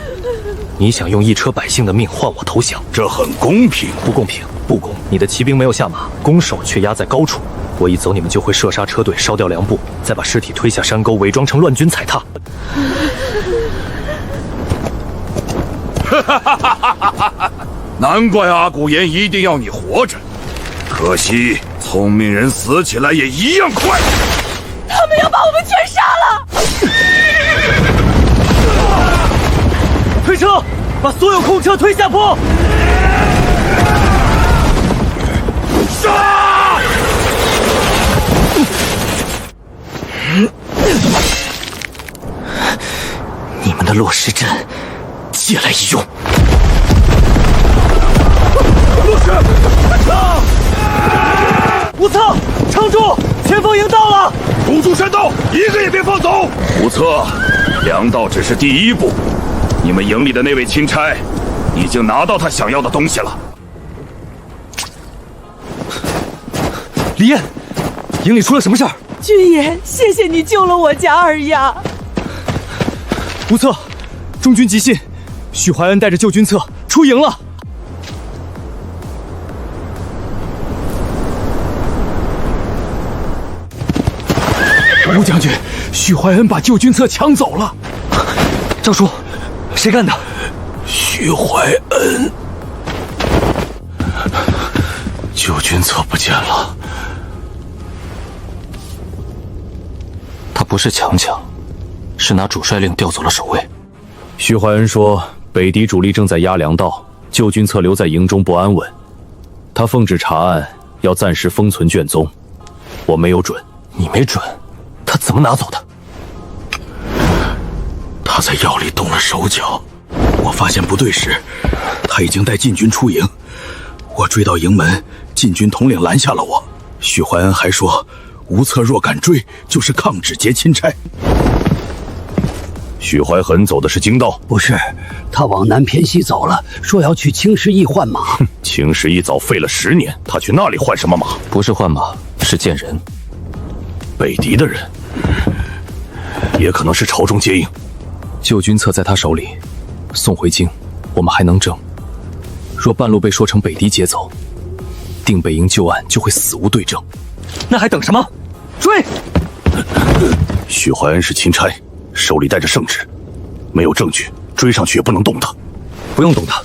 你想用一车百姓的命换我投降，这很公平。不公平，不公！你的骑兵没有下马，弓手却压在高处。我一走，你们就会射杀车队，烧掉粮部，再把尸体推下山沟，伪装成乱军踩踏。难怪阿古岩一定要你活着，可惜聪明人死起来也一样快。他们要把我们全杀了！推车，把所有空车推下坡！杀！你们的落石阵，借来一用。落石，上！无策，撑住！前锋营到了！堵住山道，一个也别放走！无策，粮道只是第一步，你们营里的那位钦差已经拿到他想要的东西了。李燕，营里出了什么事儿？军爷，谢谢你救了我家二丫。无策，中军急信，许怀恩带着旧军策出营了。吴将军，许怀恩把旧军策抢走了。赵叔，谁干的？许怀恩，旧军策不见了。他不是强抢，是拿主帅令调走了守卫。徐怀恩说，北敌主力正在压粮道，旧军策留在营中不安稳。他奉旨查案，要暂时封存卷宗。我没有准。你没准？他怎么拿走的？他在药里动了手脚。我发现不对时，他已经带禁军出营。我追到营门，禁军统领拦下了我。许怀恩还说，吴策若敢追，就是抗旨节钦差。许怀恒走的是京道？不是，他往南偏西走了，说要去青石驿换马。青石驿早废了10年，他去那里换什么马？不是换马，是见人。北敌的人，也可能是朝中接应。旧军策在他手里，送回京，我们还能争。若半路被说成北敌劫走，定北营旧案就会死无对证。那还等什么？追！许怀恩是钦差，手里带着圣旨，没有证据，追上去也不能动他。不用动他，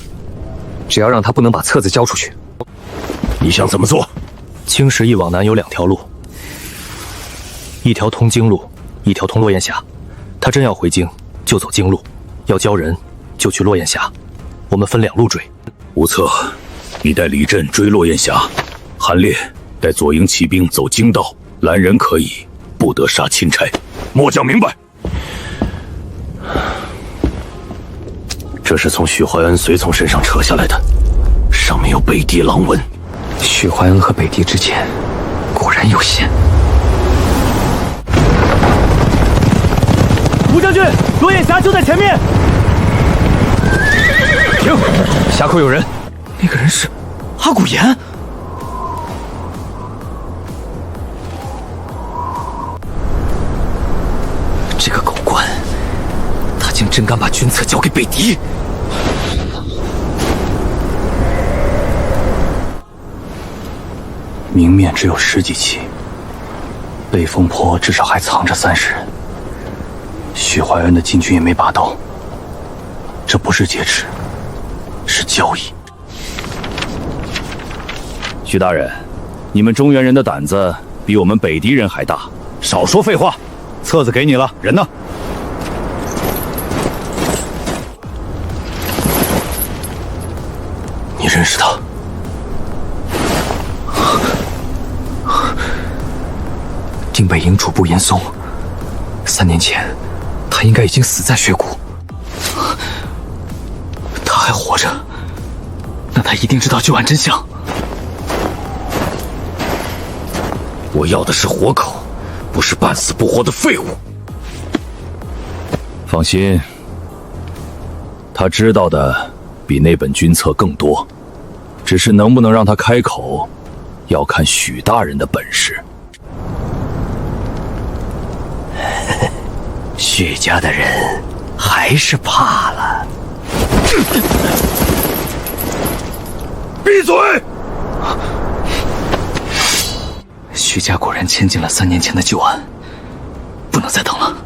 只要让他不能把册子交出去。你想怎么做？青石驿往南有2条路，一条通京路，一条通落雁峡。他真要回京，就走京路；要交人，就去落雁峡。我们分2路追。无策，你带李振追落雁峡，韩烈带左营骑兵走京道，拦人可以，不得杀钦差。末将明白。这是从许怀恩随从身上扯下来的，上面有北敌狼纹。许怀恩和北敌之间果然有线。吴将军，落雁峡就在前面。停！峡口有人，那个人是阿古言。这个狗官，他竟真敢把军策交给北狄！明面只有10几骑，北风坡至少还藏着30人。许怀恩的禁军也没拔刀，这不是劫持，是交易。许大人，你们中原人的胆子比我们北狄人还大。少说废话，册子给你了，人呢？你认识他？定北营主簿严嵩，3年前，他应该已经死在血谷。他还活着，那他一定知道旧案真相。我要的是活口，不是半死不活的废物。放心，他知道的比那本军册更多，只是能不能让他开口，要看许大人的本事。许家的人还是怕了。闭嘴！许家果然签进了3年前的旧案，不能再等了。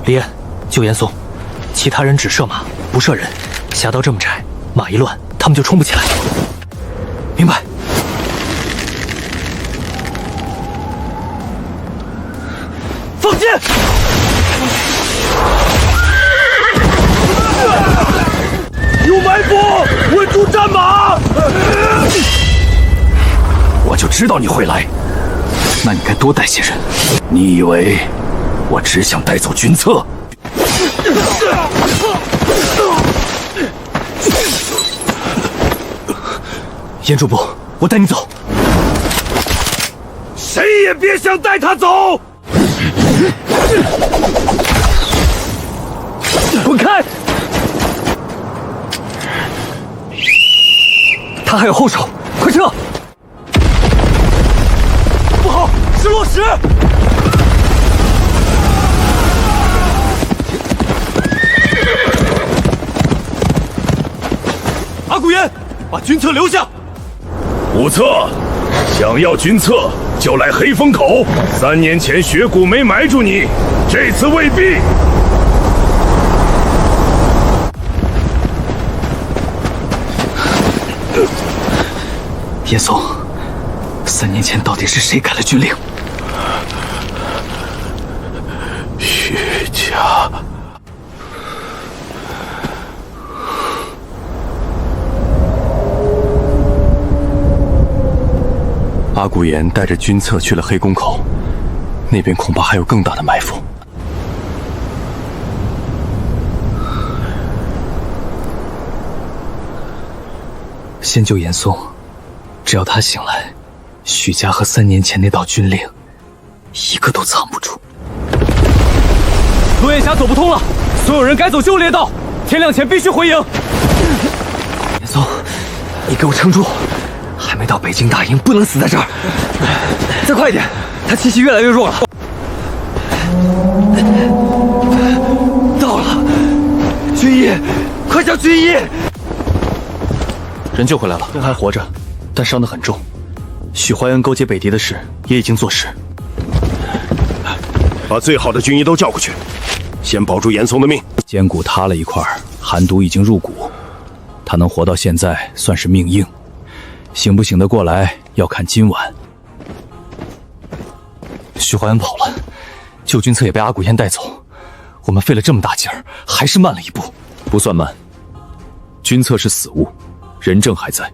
李岩，救严嵩，其他人只射马，不射人。峡道这么窄，马一乱，他们就冲不起来。明白。放箭！有埋伏，稳住战马！我就知道你会来，那你该多带些人。你以为我只想带走军策？严主簿，我带你走。谁也别想带他走！滚开！他还有后手，快撤！不好，是落石！阿古言，把军策留下。武策，想要军策就来黑风口。3年前雪谷没埋住你，这次未必。严嵩，3年前到底是谁改了军令？许家。阿古言带着军策去了黑宫口，那边恐怕还有更大的埋伏。先救严嵩，只要他醒来，许家和3年前那道军令，一个都藏不住。落雁峡走不通了，所有人该走旧猎道，天亮前必须回营。严嵩，你给我撑住！还没到北京大营，不能死在这儿。再快一点，他气息越来越弱了。到了，军医，快叫军医！人救回来了，人还活着，但伤得很重。许怀恩勾结北狄的事也已经坐实。把最好的军医都叫过去，先保住严嵩的命。肩骨塌了一块，寒毒已经入骨，他能活到现在算是命硬。醒不醒得过来，要看今晚。许怀恩跑了，旧军策也被阿古燕带走，我们费了这么大劲儿，还是慢了一步。不算慢，军策是死物，人证还在。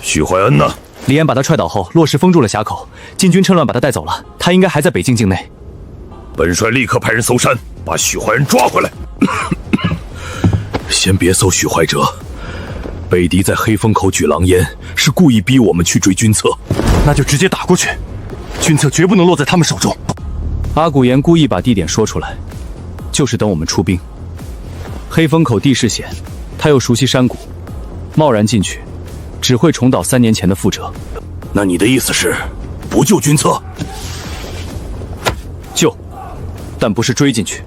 许怀恩呢？李岩把他踹倒后，落石封住了峡口，禁军趁乱把他带走了。他应该还在北境境内。本帅立刻派人搜山，把许怀恩抓回来。先别搜许怀哲，北狄在黑风口举狼烟，是故意逼我们去追军策。那就直接打过去，军策绝不能落在他们手中。阿古言故意把地点说出来，就是等我们出兵。黑风口地势险，他又熟悉山谷，贸然进去，只会重蹈3年前的覆辙。那你的意思是，不救军策？救，但不是追进去，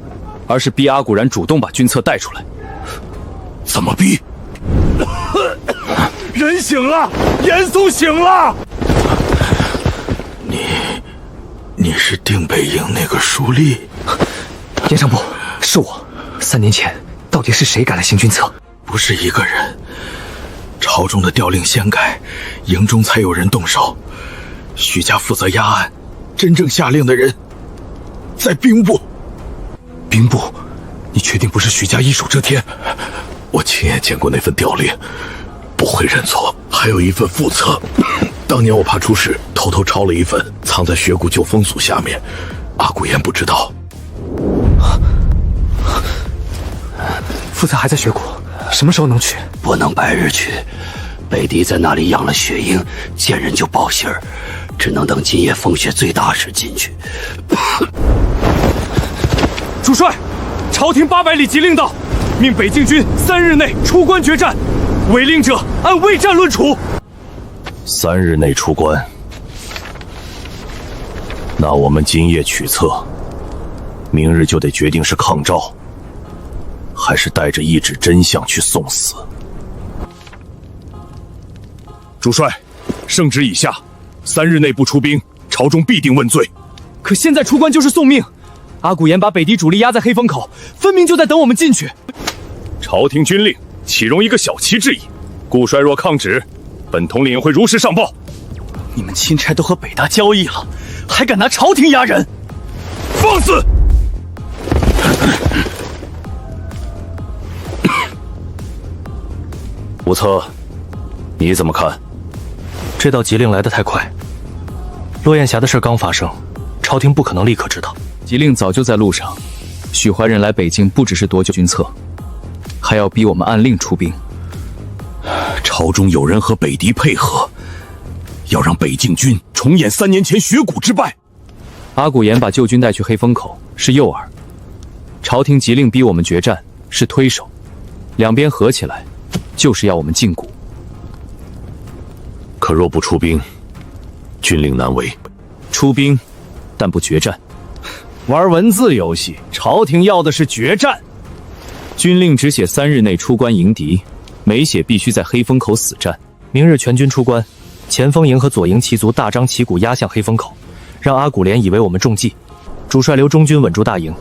而是逼阿古然主动把军策带出来。怎么逼？人醒了，严嵩醒了。你是定北营那个书吏？严上部，是我。3年前，到底是谁改了行军策？不是一个人，朝中的调令先改，营中才有人动手。许家负责压案，真正下令的人在兵部。兵部，你确定不是许家一手遮天？我亲眼见过那份调令，不会认错。还有一份副册，当年我怕出事，偷偷抄了一份，藏在雪谷旧风俗下面。阿古言不知道。副册还在雪谷，什么时候能去？不能白日去，北狄在那里养了血鹰，见人就报信儿，只能等今夜风雪最大时进去。主帅，朝廷800里急令到，命北境军3日内出关决战，违令者按未战论处。3日内出关，那我们今夜取策，明日就得决定是抗诏，还是带着一纸真相去送死。主帅，圣旨已下，3日内不出兵，朝中必定问罪。可现在出关就是送命，阿古言把北狄主力压在黑风口，分明就在等我们进去。朝廷军令岂容一个小旗之意？顾帅若抗旨，本统领会如实上报。你们钦差都和北大交易了，还敢拿朝廷压人？放肆！吴策，你怎么看？这道急令来得太快，落雁峡的事刚发生，朝廷不可能立刻知道。急令早就在路上，许怀仁来北京不只是夺救军策，还要逼我们按令出兵。朝中有人和北狄配合，要让北境军重演3年前雪谷之败。阿古言把旧军带去黑风口是诱饵，朝廷急令逼我们决战是推手，两边合起来就是要我们进谷。可若不出兵，军令难违。出兵，但不决战。玩文字游戏，朝廷要的是决战。军令只写3日内出关迎敌，没写必须在黑风口死战。明日全军出关，前锋营和左营旗族大张旗鼓压向黑风口，让阿古连以为我们中计。主帅留中军稳住大营，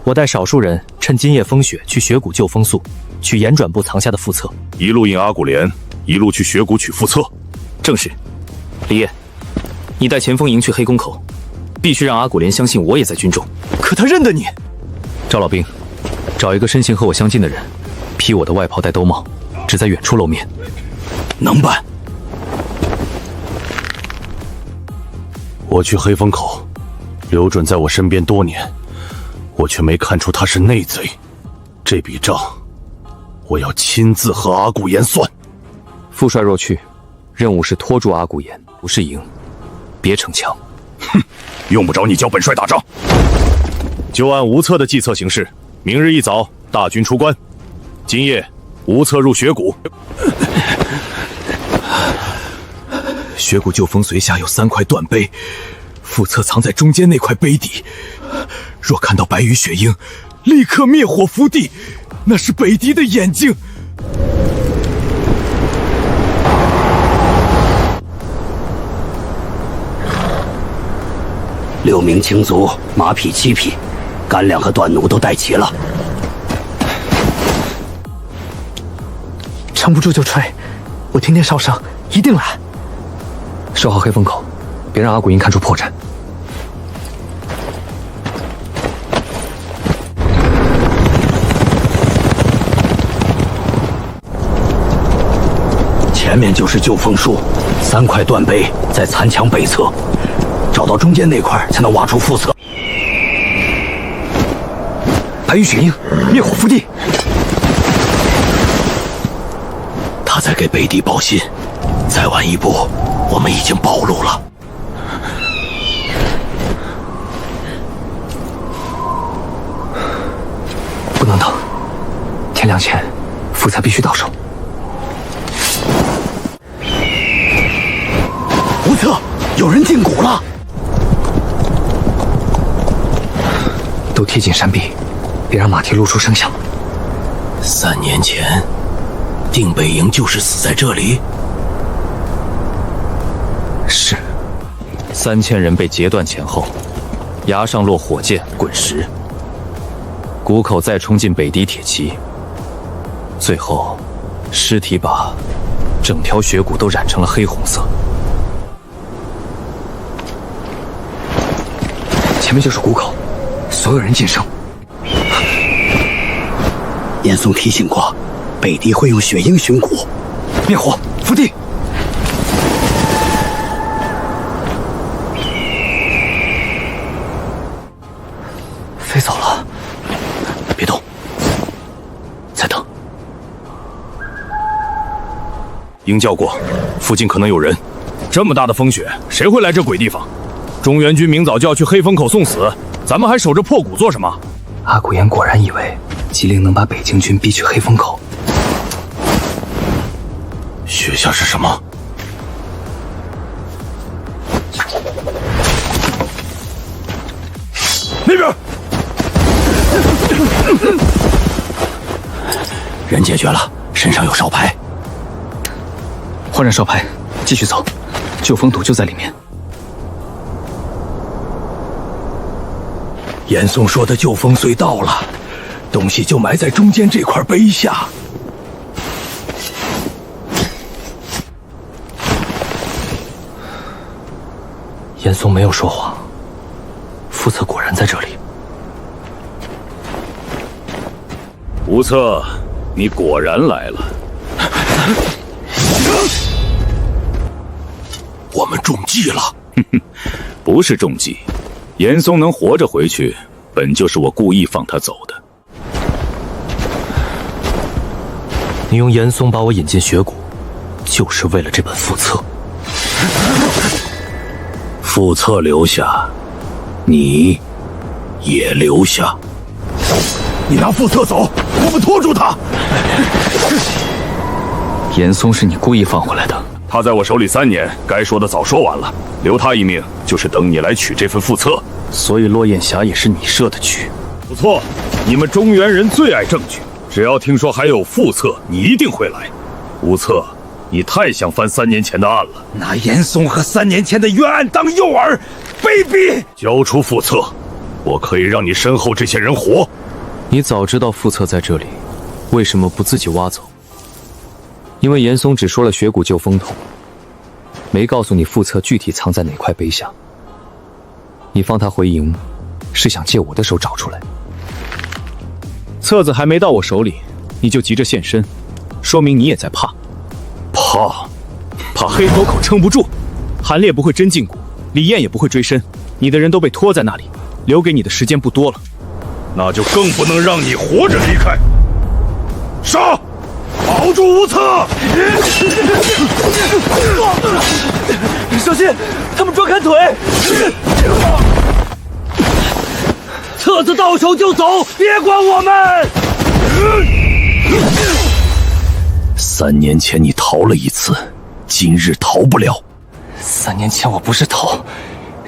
我带少数人趁今夜风雪去雪谷救风宿，取严转部藏下的副册。一路引阿古连，一路去雪谷取副册。正是。李烨，你带前锋营去黑宫口，必须让阿古连相信我也在军中。可他认得你。赵老兵，找一个身形和我相近的人，披我的外袍戴兜帽，只在远处露面。能办。我去黑风口，刘准在我身边多年，我却没看出他是内贼。这笔账，我要亲自和阿古言算。副帅若去，任务是拖住阿古言，不是赢，别逞强。哼，用不着你教本帅打仗。就按吴策的计策行事，明日一早大军出关，今夜吴策入雪谷。雪谷旧风随下有3块断碑，副册藏在中间那块碑底。若看到白羽雪鹰，立刻灭火伏地，那是北狄的眼睛。6名轻卒，马匹7匹，干粮和短弩都带齐了。撑不住就吹，我听见哨声，一定来。守好黑风口，别让阿古营看出破绽。前面就是旧枫树，3块断碑在残墙北侧，找到中间那块才能挖出副册。白羽雪鹰，灭火伏地。在给北狄报信，再晚一步，我们已经暴露了。不能等，天亮前，副策必须到手。无策，有人进谷了！都贴紧山壁，别让马蹄露出声响。3年前，定北营就是死在这里。是，3000人被截断前后，崖上落火箭、滚石，谷口再冲进北狄铁骑，最后，尸体把整条雪谷都染成了黑红色。前面就是谷口，所有人谨慎。严嵩提醒过，北狄会用雪鹰巡谷。灭火，伏地。飞走了，别动，再等。鹰叫过，附近可能有人。这么大的风雪，谁会来这鬼地方？中原军明早就要去黑风口送死，咱们还守着破谷做什么？阿古岩果然以为吉林能把北京军逼去黑风口。雪下是什么？那边！人解决了，身上有哨牌。换上哨牌，继续走。旧风土就在里面。严嵩说的旧风隧到了，东西就埋在中间这块碑下。严嵩没有说谎，副策果然在这里。无策，你果然来了。我们中计了。不是中计，严嵩能活着回去，本就是我故意放他走的。你用严嵩把我引进雪谷，就是为了这本副册。副册留下，你也留下。你拿副册走，我们拖住他。严嵩是你故意放回来的。他在我手里3年，该说的早说完了，留他一命就是等你来取这份副册。所以落雁峡也是你设的局。不错，你们中原人最爱证据，只要听说还有副册，你一定会来。无策，你太想翻3年前的案了，拿严嵩和3年前的冤案当诱饵，卑鄙！交出副册，我可以让你身后这些人活。你早知道副册在这里，为什么不自己挖走？因为严嵩只说了雪谷旧风筒，没告诉你副册具体藏在哪块碑下。你放他回营，是想借我的手找出来。册子还没到我手里，你就急着现身，说明你也在怕。怕黑头口撑不住，韩烈不会真进谷，李艳也不会追身，你的人都被拖在那里，留给你的时间不多了。那就更不能让你活着离开。杀！保住无策！小心，他们专砍腿！册子到手就走，别管我们！3年前你逃了一次，今日逃不了。3年前我不是逃，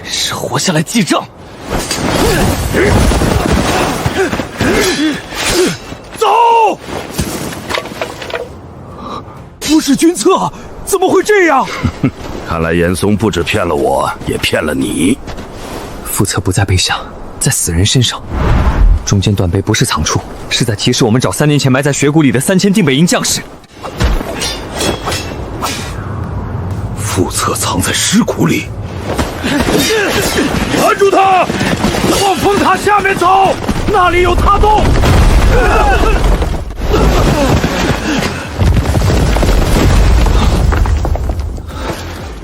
是活下来记账。走！不是军策，怎么会这样？看来严嵩不止骗了我，也骗了你。副册不在碑下，在死人身上。中间断碑不是藏处，是在提示我们找3年前埋在雪谷里的3000定北营将士。副册藏在尸骨里，拦住他！往风塔下面走，那里有塔洞。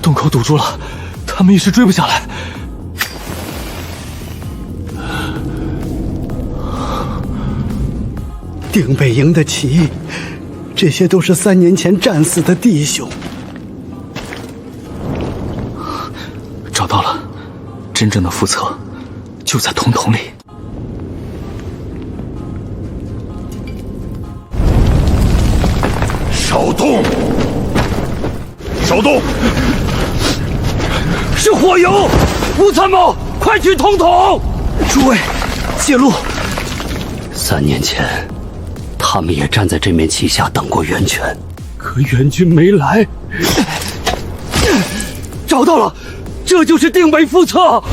洞口堵住了，他们一时追不下来。定北营的旗这些都是3年前战死的弟兄。找到了，真正的副册就在铜桶里。少动！少动！是火油！吴参谋，快去统统！诸位，借路。3年前，他们也站在这面旗下等过袁泉，可袁军没来。找到了，这就是定北副册。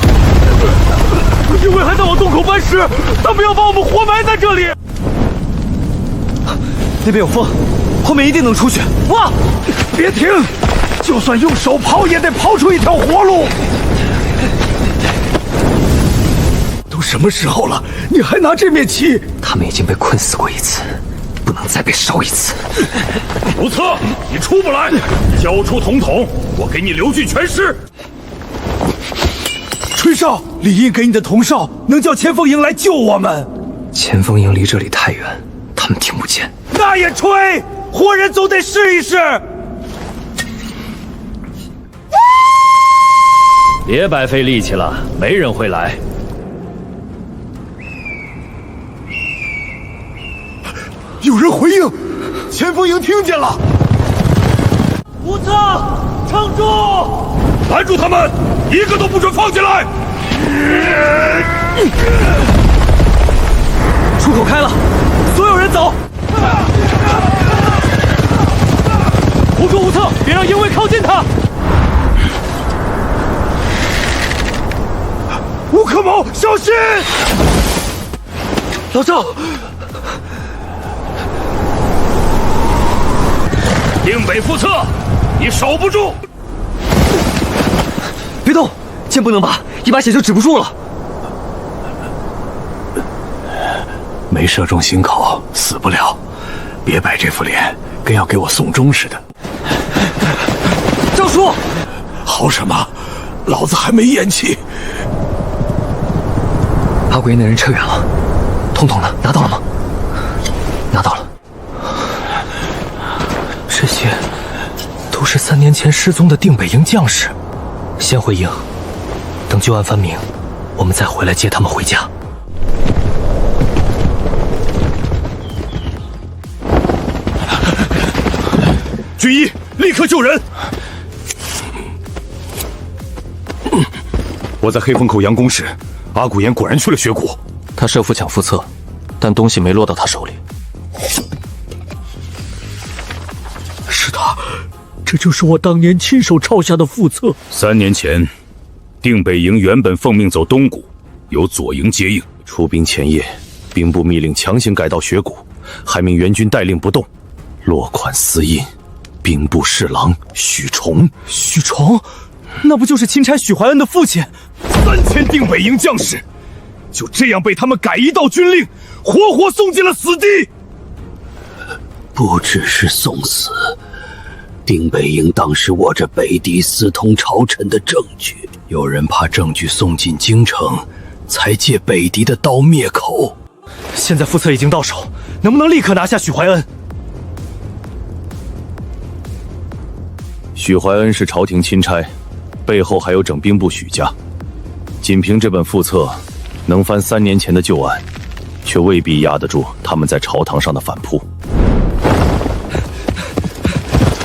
因为还在往洞口搬尸，他们要把我们活埋在这里。那边有风，后面一定能出去。哇！别停！就算用手刨，也得刨出一条活路。都什么时候了，你还拿这面旗？他们已经被困死过一次，不能再被烧一次。吴策，你出不来，交出统统，我给你留具全尸。吹哨，李印给你的铜哨能叫前锋营来救我们。前锋营离这里太远，他们听不见。那也吹，活人总得试一试。别白费力气了，没人会来。有人回应，前锋营听见了。吴策，撑住！拦住他们，一个都不准放进来！出口开了，所有人走！护住吴策，别让营卫靠近他！吴克某，小心！老赵，定北副策，你守不住！别动，剑不能拔，一把血就止不住了。没射中心口，死不了。别摆这副脸，跟要给我送终似的。赵叔，好什么？老子还没咽气。阿古营的人撤远了，统统呢？拿到了吗？拿到了。这些都是3年前失踪的定北营将士。先回营，等旧案翻明，我们再回来接他们回家。军医，立刻救人！我在黑风口杨公时，阿古岩果然去了雪谷。他设伏抢副册，但东西没落到他手里。是他，这就是我当年亲手抄下的副册。3年前，定北营原本奉命走东谷，由左营接应。出兵前夜，兵部密令强行改到雪谷，还命援军待令不动。落款私印，兵部侍郎许崇。许崇，那不就是钦差许怀恩的父亲？3000定北营将士，就这样被他们改一道军令，活活送进了死地。不只是送死，定北营当时握着北狄私通朝臣的证据，有人怕证据送进京城，才借北狄的刀灭口。现在副册已经到手，能不能立刻拿下许怀恩？许怀恩是朝廷钦差，背后还有整兵部许家。仅凭这本副册，能翻3年前的旧案，却未必压得住他们在朝堂上的反扑。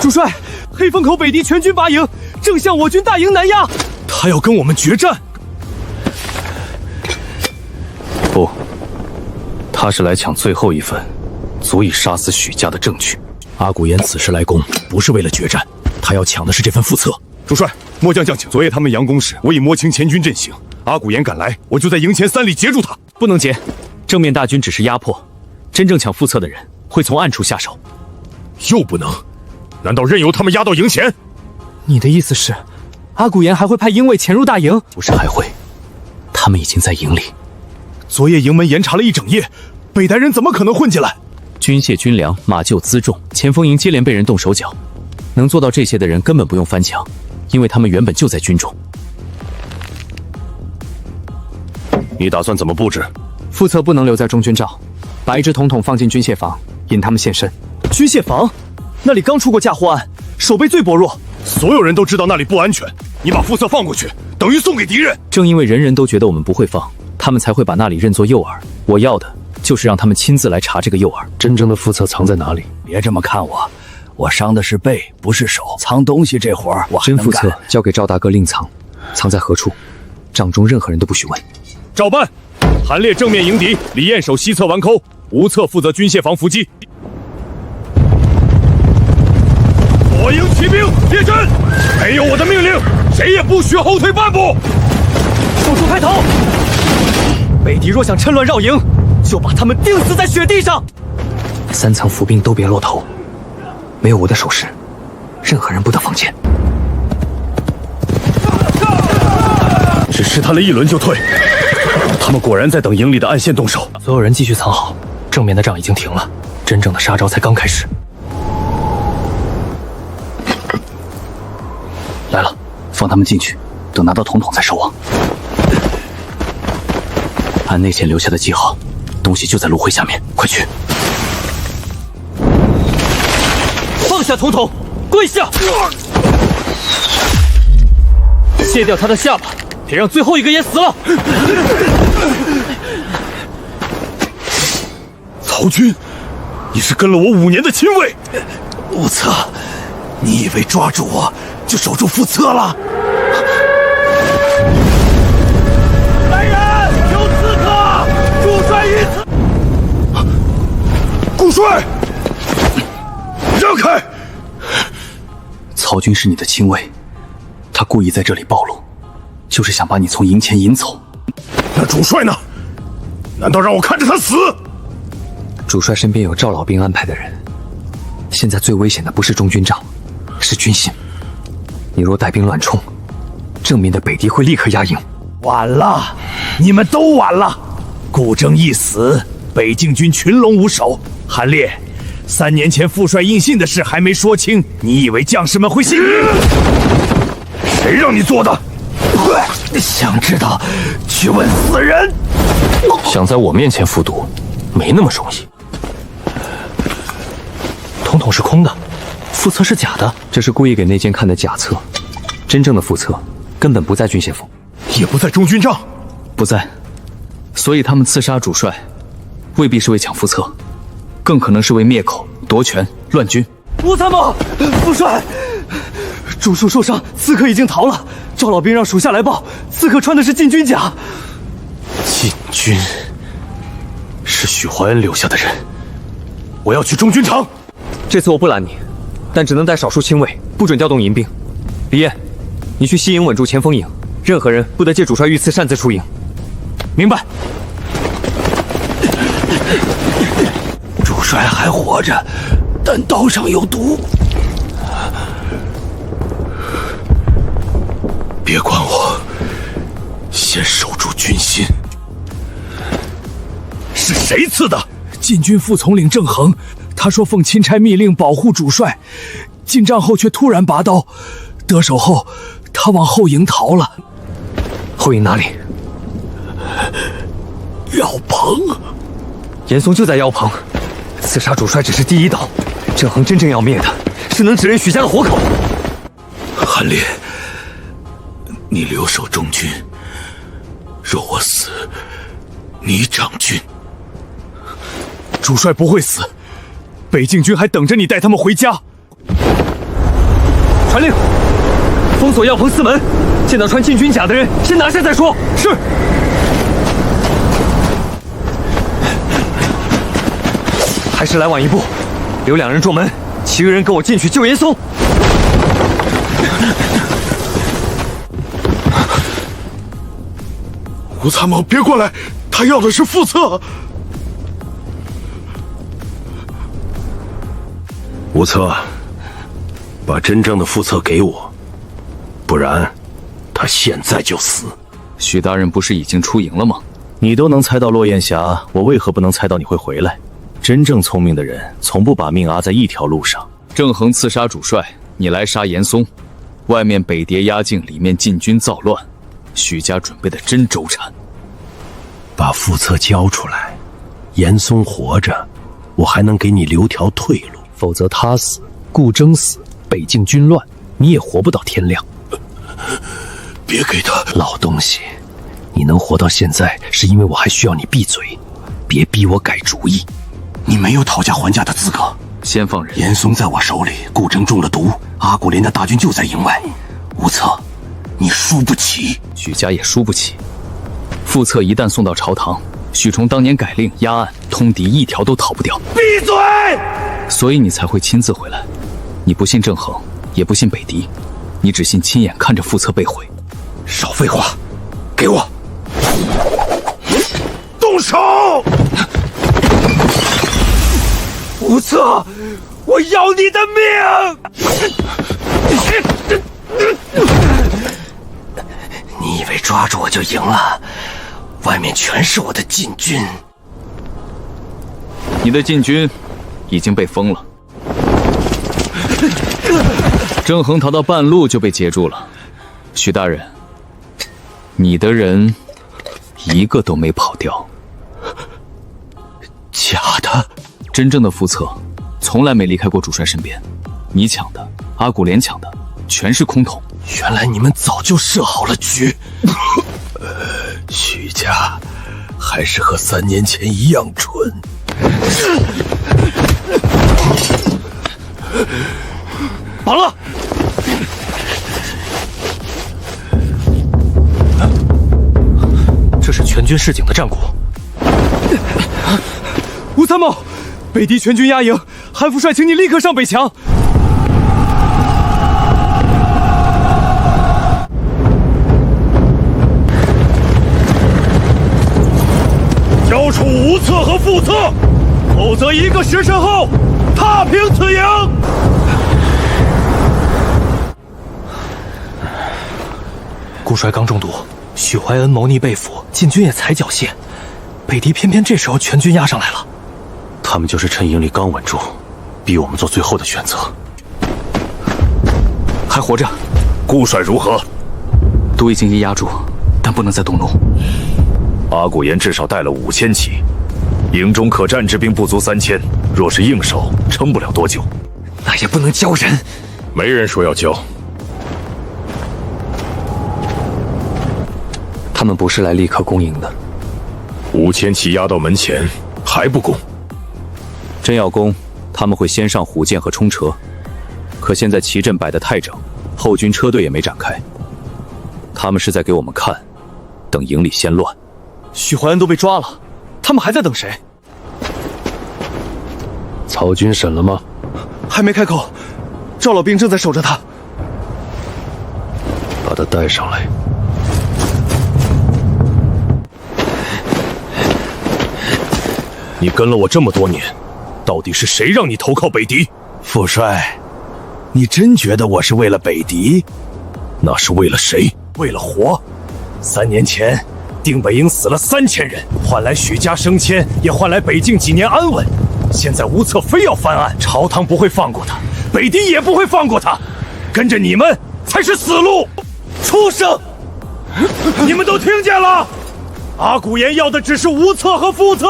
主帅，黑风口北狄全军拔营，正向我军大营南压。他要跟我们决战？不，他是来抢最后一份足以杀死许家的证据。阿古岩此时来攻，不是为了决战，他要抢的是这份副册。主帅，末将请。昨夜他们佯攻时，我已摸清前军阵型。阿古岩赶来，我就在营前3里截住他。不能截，正面大军只是压迫，真正抢副册的人会从暗处下手。又不能？难道任由他们压到营前？你的意思是，阿古岩还会派营卫潜入大营？不是还会，他们已经在营里。昨夜营门严查了一整夜，北代人怎么可能混进来？军械、军粮、马厩、辎重，前锋营接连被人动手脚。能做到这些的人根本不用翻墙，因为他们原本就在军中。你打算怎么布置？副册不能留在中军帐，把一支统统放进军械房，引他们现身。军械房，那里刚出过嫁祸案，守备最薄弱。所有人都知道那里不安全，你把副册放过去，等于送给敌人。正因为人人都觉得我们不会放，他们才会把那里认作诱饵。我要的就是让他们亲自来查这个诱饵。真正的副册藏在哪里？别这么看我，我伤的是背，不是手。藏东西这活儿我还能干。真副册交给赵大哥另藏，藏在何处？帐中任何人都不许问。照办。韩烈正面迎敌，李彦守西侧完扣，吴策负责军械房伏击。我营骑兵列阵，没有我的命令，谁也不许后退半步。守住开头！北敌若想趁乱绕营，就把他们钉死在雪地上。3层伏兵都别落头，没有我的手势，任何人不得放箭。只试探了一轮就退，他们果然在等营里的暗线动手。所有人继续藏好，正面的仗已经停了，真正的杀招才刚开始。来了，放他们进去，等拿到统统再收网。按内线留下的记号，东西就在芦荟下面，快去！放下统统，跪下！卸掉他的下巴，别让最后一个也死了！曹军，你是跟了我5年的亲卫。吴策，你以为抓住我就守住副册了？来人，有刺客！主帅遇刺！顾帅，让开！曹军是你的亲卫，他故意在这里暴露，就是想把你从营前引走。那主帅呢？难道让我看着他死？主帅身边有赵老兵安排的人，现在最危险的不是中军帐，是军心。你若带兵乱冲，正面的北敌会立刻压营。晚了，你们都晚了。顾征一死，北境军群龙无首。韩烈，3年前副帅应信的事还没说清，你以为将士们会信你？谁让你做的？想知道，去问死人。想在我面前服毒，没那么容易。统统是空的，副册是假的，这是故意给内奸看的假册，真正的副册根本不在军械府，也不在中军帐，不在。所以他们刺杀主帅，未必是为抢副册，更可能是为灭口、夺权、乱军。吴参谋，副帅，主帅受伤，刺客已经逃了。赵老兵让属下来报，刺客穿的是禁军甲。禁军是许怀恩留下的人，我要去中军场。这次我不拦你，但只能带少数亲卫，不准调动营兵。李彦，你去西营稳住前锋营，任何人不得借主帅遇刺擅自出营。明白。主帅还活着，但刀上有毒。别管我，先守住军心。是谁刺的？禁军副统领郑恒，他说奉钦差密令保护主帅，进帐后却突然拔刀，得手后他往后营逃了。后营哪里？药棚。严嵩就在药棚。刺杀主帅只是第一刀，郑恒真正要灭的是能指认许家的活口。韩烈，你留守中军，若我死，你掌军。主帅不会死，北境军还等着你带他们回家。传令，封锁药棚4门，见到穿禁军甲的人，先拿下再说。是。还是来晚一步，留2人撞门，其余人跟我进去救严嵩。吴参谋，别过来，他要的是副册。吴策，把真正的副册给我，不然他现在就死。许大人不是已经出营了吗？你都能猜到落雁峡，我为何不能猜到你会回来？真正聪明的人，从不把命压在一条路上。郑恒刺杀主帅，你来杀严嵩，外面北谍压境，里面禁军造乱，许家准备的真周缠。把副册交出来，严嵩活着，我还能给你留条退路。否则他死，顾征死，北境军乱，你也活不到天亮。别给他！老东西，你能活到现在，是因为我还需要你闭嘴，别逼我改主意。你没有讨价还价的资格。先放人。严嵩在我手里，顾征中了毒，阿骨连的大军就在营外。无策，你输不起。许家也输不起。副策一旦送到朝堂，许崇当年改令压案，通敌一条都逃不掉。闭嘴！所以你才会亲自回来。你不信郑恒，也不信北狄，你只信亲眼看着副策被毁。少废话，给我动手！无策，我要你的命！你以为抓住我就赢了？外面全是我的禁军。你的禁军已经被封了。郑恒逃到半路就被截住了。许大人，你的人一个都没跑掉。假的。真正的副策从来没离开过主帅身边，你抢的，阿骨连抢的，全是空桶。原来你们早就设好了局。许家还是和3年前一样蠢。绑了！这是全军示警的战鼓。吴参谋，北狄全军压营，韩副帅，请你立刻上北墙。交出无策和副策，否则1个时辰后踏平此营。顾帅刚中毒，许怀恩谋逆被俘，禁军也踩脚线，北狄偏偏这时候全军压上来了。他们就是趁营里刚稳住，逼我们做最后的选择。还活着。顾帅如何？都已经一压住，但不能再动怒。阿骨言至少带了5000骑，营中可战之兵不足3000，若是硬守，撑不了多久。那也不能教人。没人说要教。他们不是来立刻攻营的。 5000骑压到门前，还不攻？真要攻，他们会先上虎剑和冲车。可现在旗阵摆得太整，后军车队也没展开。他们是在给我们看，等营里先乱。许怀恩都被抓了，他们还在等谁？曹军审了吗？还没开口，赵老兵正在守着他。把他带上来。 你跟了我这么多年，到底是谁让你投靠北狄？副帅，你真觉得我是为了北狄？那是为了谁？为了活。3年前，定北营死了3000人，换来许家升迁，也换来北境几年安稳。现在无策非要翻案，朝堂不会放过他，北狄也不会放过他。跟着你们才是死路！畜生！你们都听见了？阿骨言要的只是无策和副策。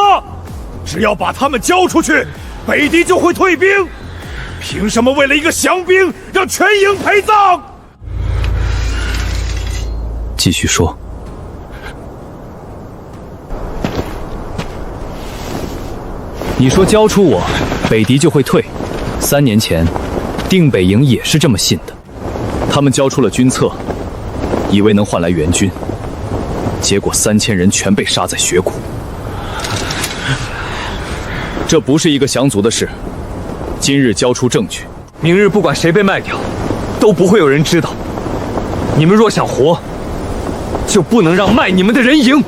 只要把他们交出去，北狄就会退兵。凭什么为了一个降兵，让全营陪葬？继续说。你说交出我，北狄就会退。3年前，定北营也是这么信的。他们交出了军策，以为能换来援军，结果3000人全被杀在雪谷。 这不是一个降族的事。今日交出证据，明日不管谁被卖掉，都不会有人知道。你们若想活，就不能让卖你们的人赢。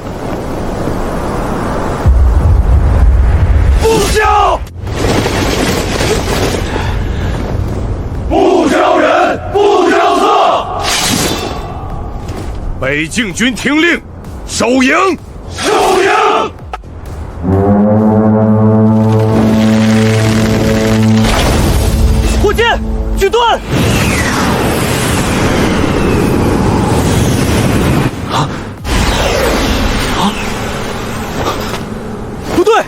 不交！不交人，不交策。北境军听令，守营，守营。 火箭，举盾！不对，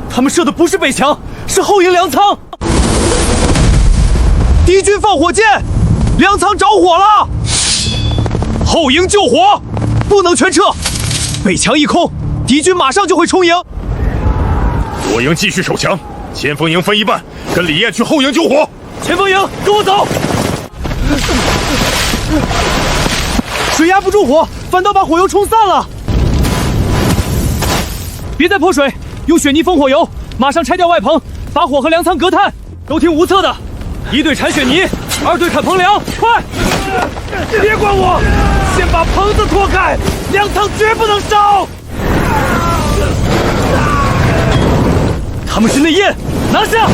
他们射的不是北墙，是后营粮仓。敌军放火箭，粮仓着火了！后营救火，不能全撤，北墙一空，敌军马上就会冲营。左营继续守墙，前锋营分一半，跟李艳去后营救火。前锋营，跟我走！水压不住火，反倒把火油冲散了。别再泼水，用雪泥封火油，马上拆掉外棚，把火和粮仓隔炭。都听无策的，一队铲雪泥，2队砍棚梁，快！别管我，先把棚子拖开，粮仓绝不能烧。他们是内应，拿下！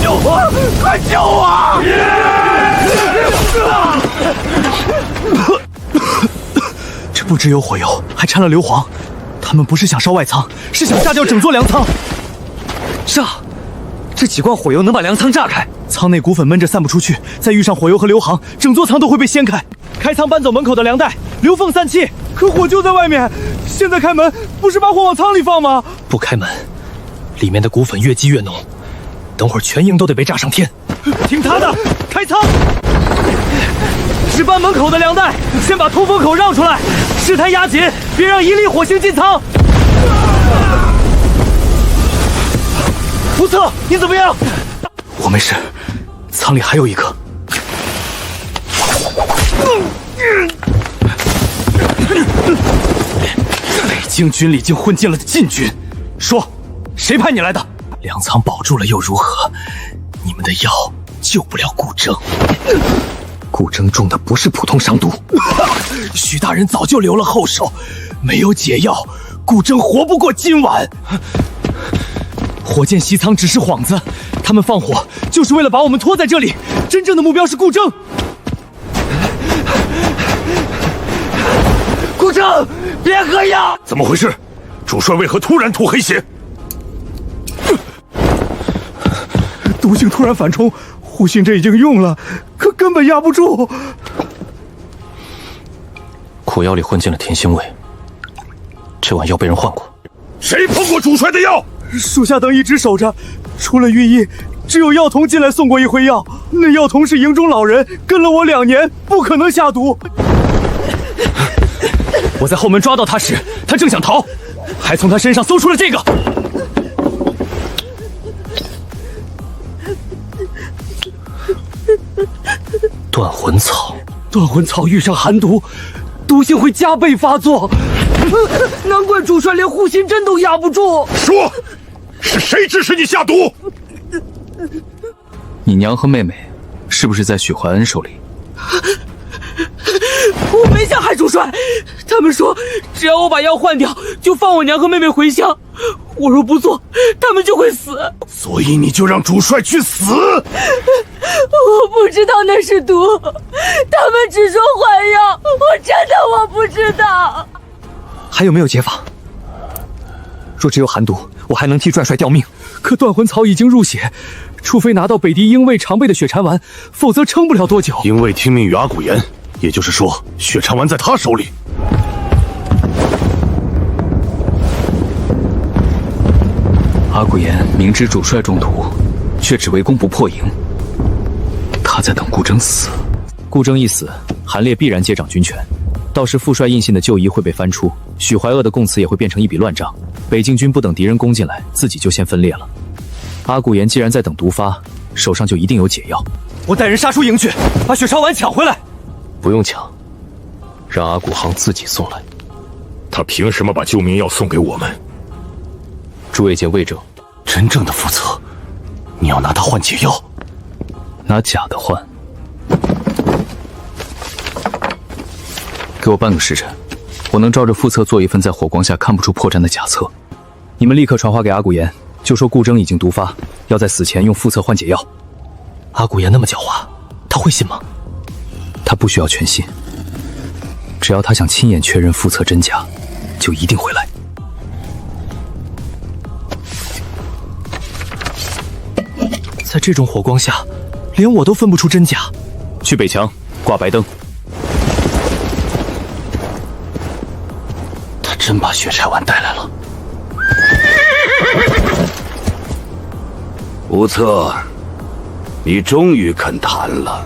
救我！快救我！这不只有火油，还掺了硫磺。他们不是想烧外仓，是想炸掉整座粮仓。炸！这几罐火油能把粮仓炸开，仓内谷粉闷着散不出去，再遇上火油和硫磺，整座仓都会被掀开。开仓搬走门口的粮袋，留缝散气。可火就在外面，现在开门不是把火往仓里放吗？不开门，里面的谷粉越积越浓，等会儿全营都得被炸上天。听他的，开仓！只搬门口的粮袋，先把通风口让出来，事态压紧，别让一粒火星进仓。无策，你怎么样？我没事，仓里还有一个。北京军里竟混进了晋军，说，谁派你来的？粮仓保住了又如何？你们的药救不了顾征。顾征中的不是普通伤毒，许大人早就留了后手，没有解药，顾征活不过今晚。火箭袭仓只是幌子，他们放火就是为了把我们拖在这里，真正的目标是顾征。顾征，别喝药！怎么回事？主帅为何突然吐黑血？毒性突然反冲，护心针已经用了，可根本压不住。苦药里混进了甜腥味，这碗药被人换过。谁碰过主帅的药？属下等一直守着，除了御医，只有药童进来送过一回药。那药童是营中老人，跟了我2年，不可能下毒。我在后门抓到他时，他正想逃，还从他身上搜出了这个。断魂草，断魂草遇上寒毒，毒性会加倍发作。难怪主帅连护心针都压不住。说，是谁指使你下毒？你娘和妹妹是不是在许怀恩手里？我没想害主帅，他们说只要我把药换掉，就放我娘和妹妹回乡。我若不做，他们就会死。所以你就让主帅去死？我不知道那是毒，他们只说换药，我不知道。还有没有解法？若只有寒毒，我还能替帅帅吊命。可断魂草已经入血，除非拿到北敌鹰卫常备的血蝉丸，否则撑不了多久。鹰卫听命于阿古岩，也就是说，血蝉丸在他手里。阿古岩明知主帅中毒，却只围攻不破营。他在等顾征死。顾征一死，韩烈必然接掌军权，到时副帅印信的旧仪会被翻出，许怀鄂的供词也会变成一笔乱账。北境军不等敌人攻进来，自己就先分裂了。阿古岩既然在等毒发，手上就一定有解药。我带人杀出营去，把血蝉丸抢回来。不用抢，让阿古航自己送来。他凭什么把救命药送给我们？诸位见魏征，真正的副策，你要拿它换解药，拿假的换。给我半个时辰，我能照着副策做一份在火光下看不出破绽的假册。你们立刻传话给阿古岩，就说顾征已经毒发，要在死前用副策换解药。阿古岩那么狡猾，他会信吗？他不需要全信，只要他想亲眼确认副策真假，就一定会来。在这种火光下，连我都分不出真假。去北墙挂白灯。他真把血柴丸带来了。无策，你终于肯谈了。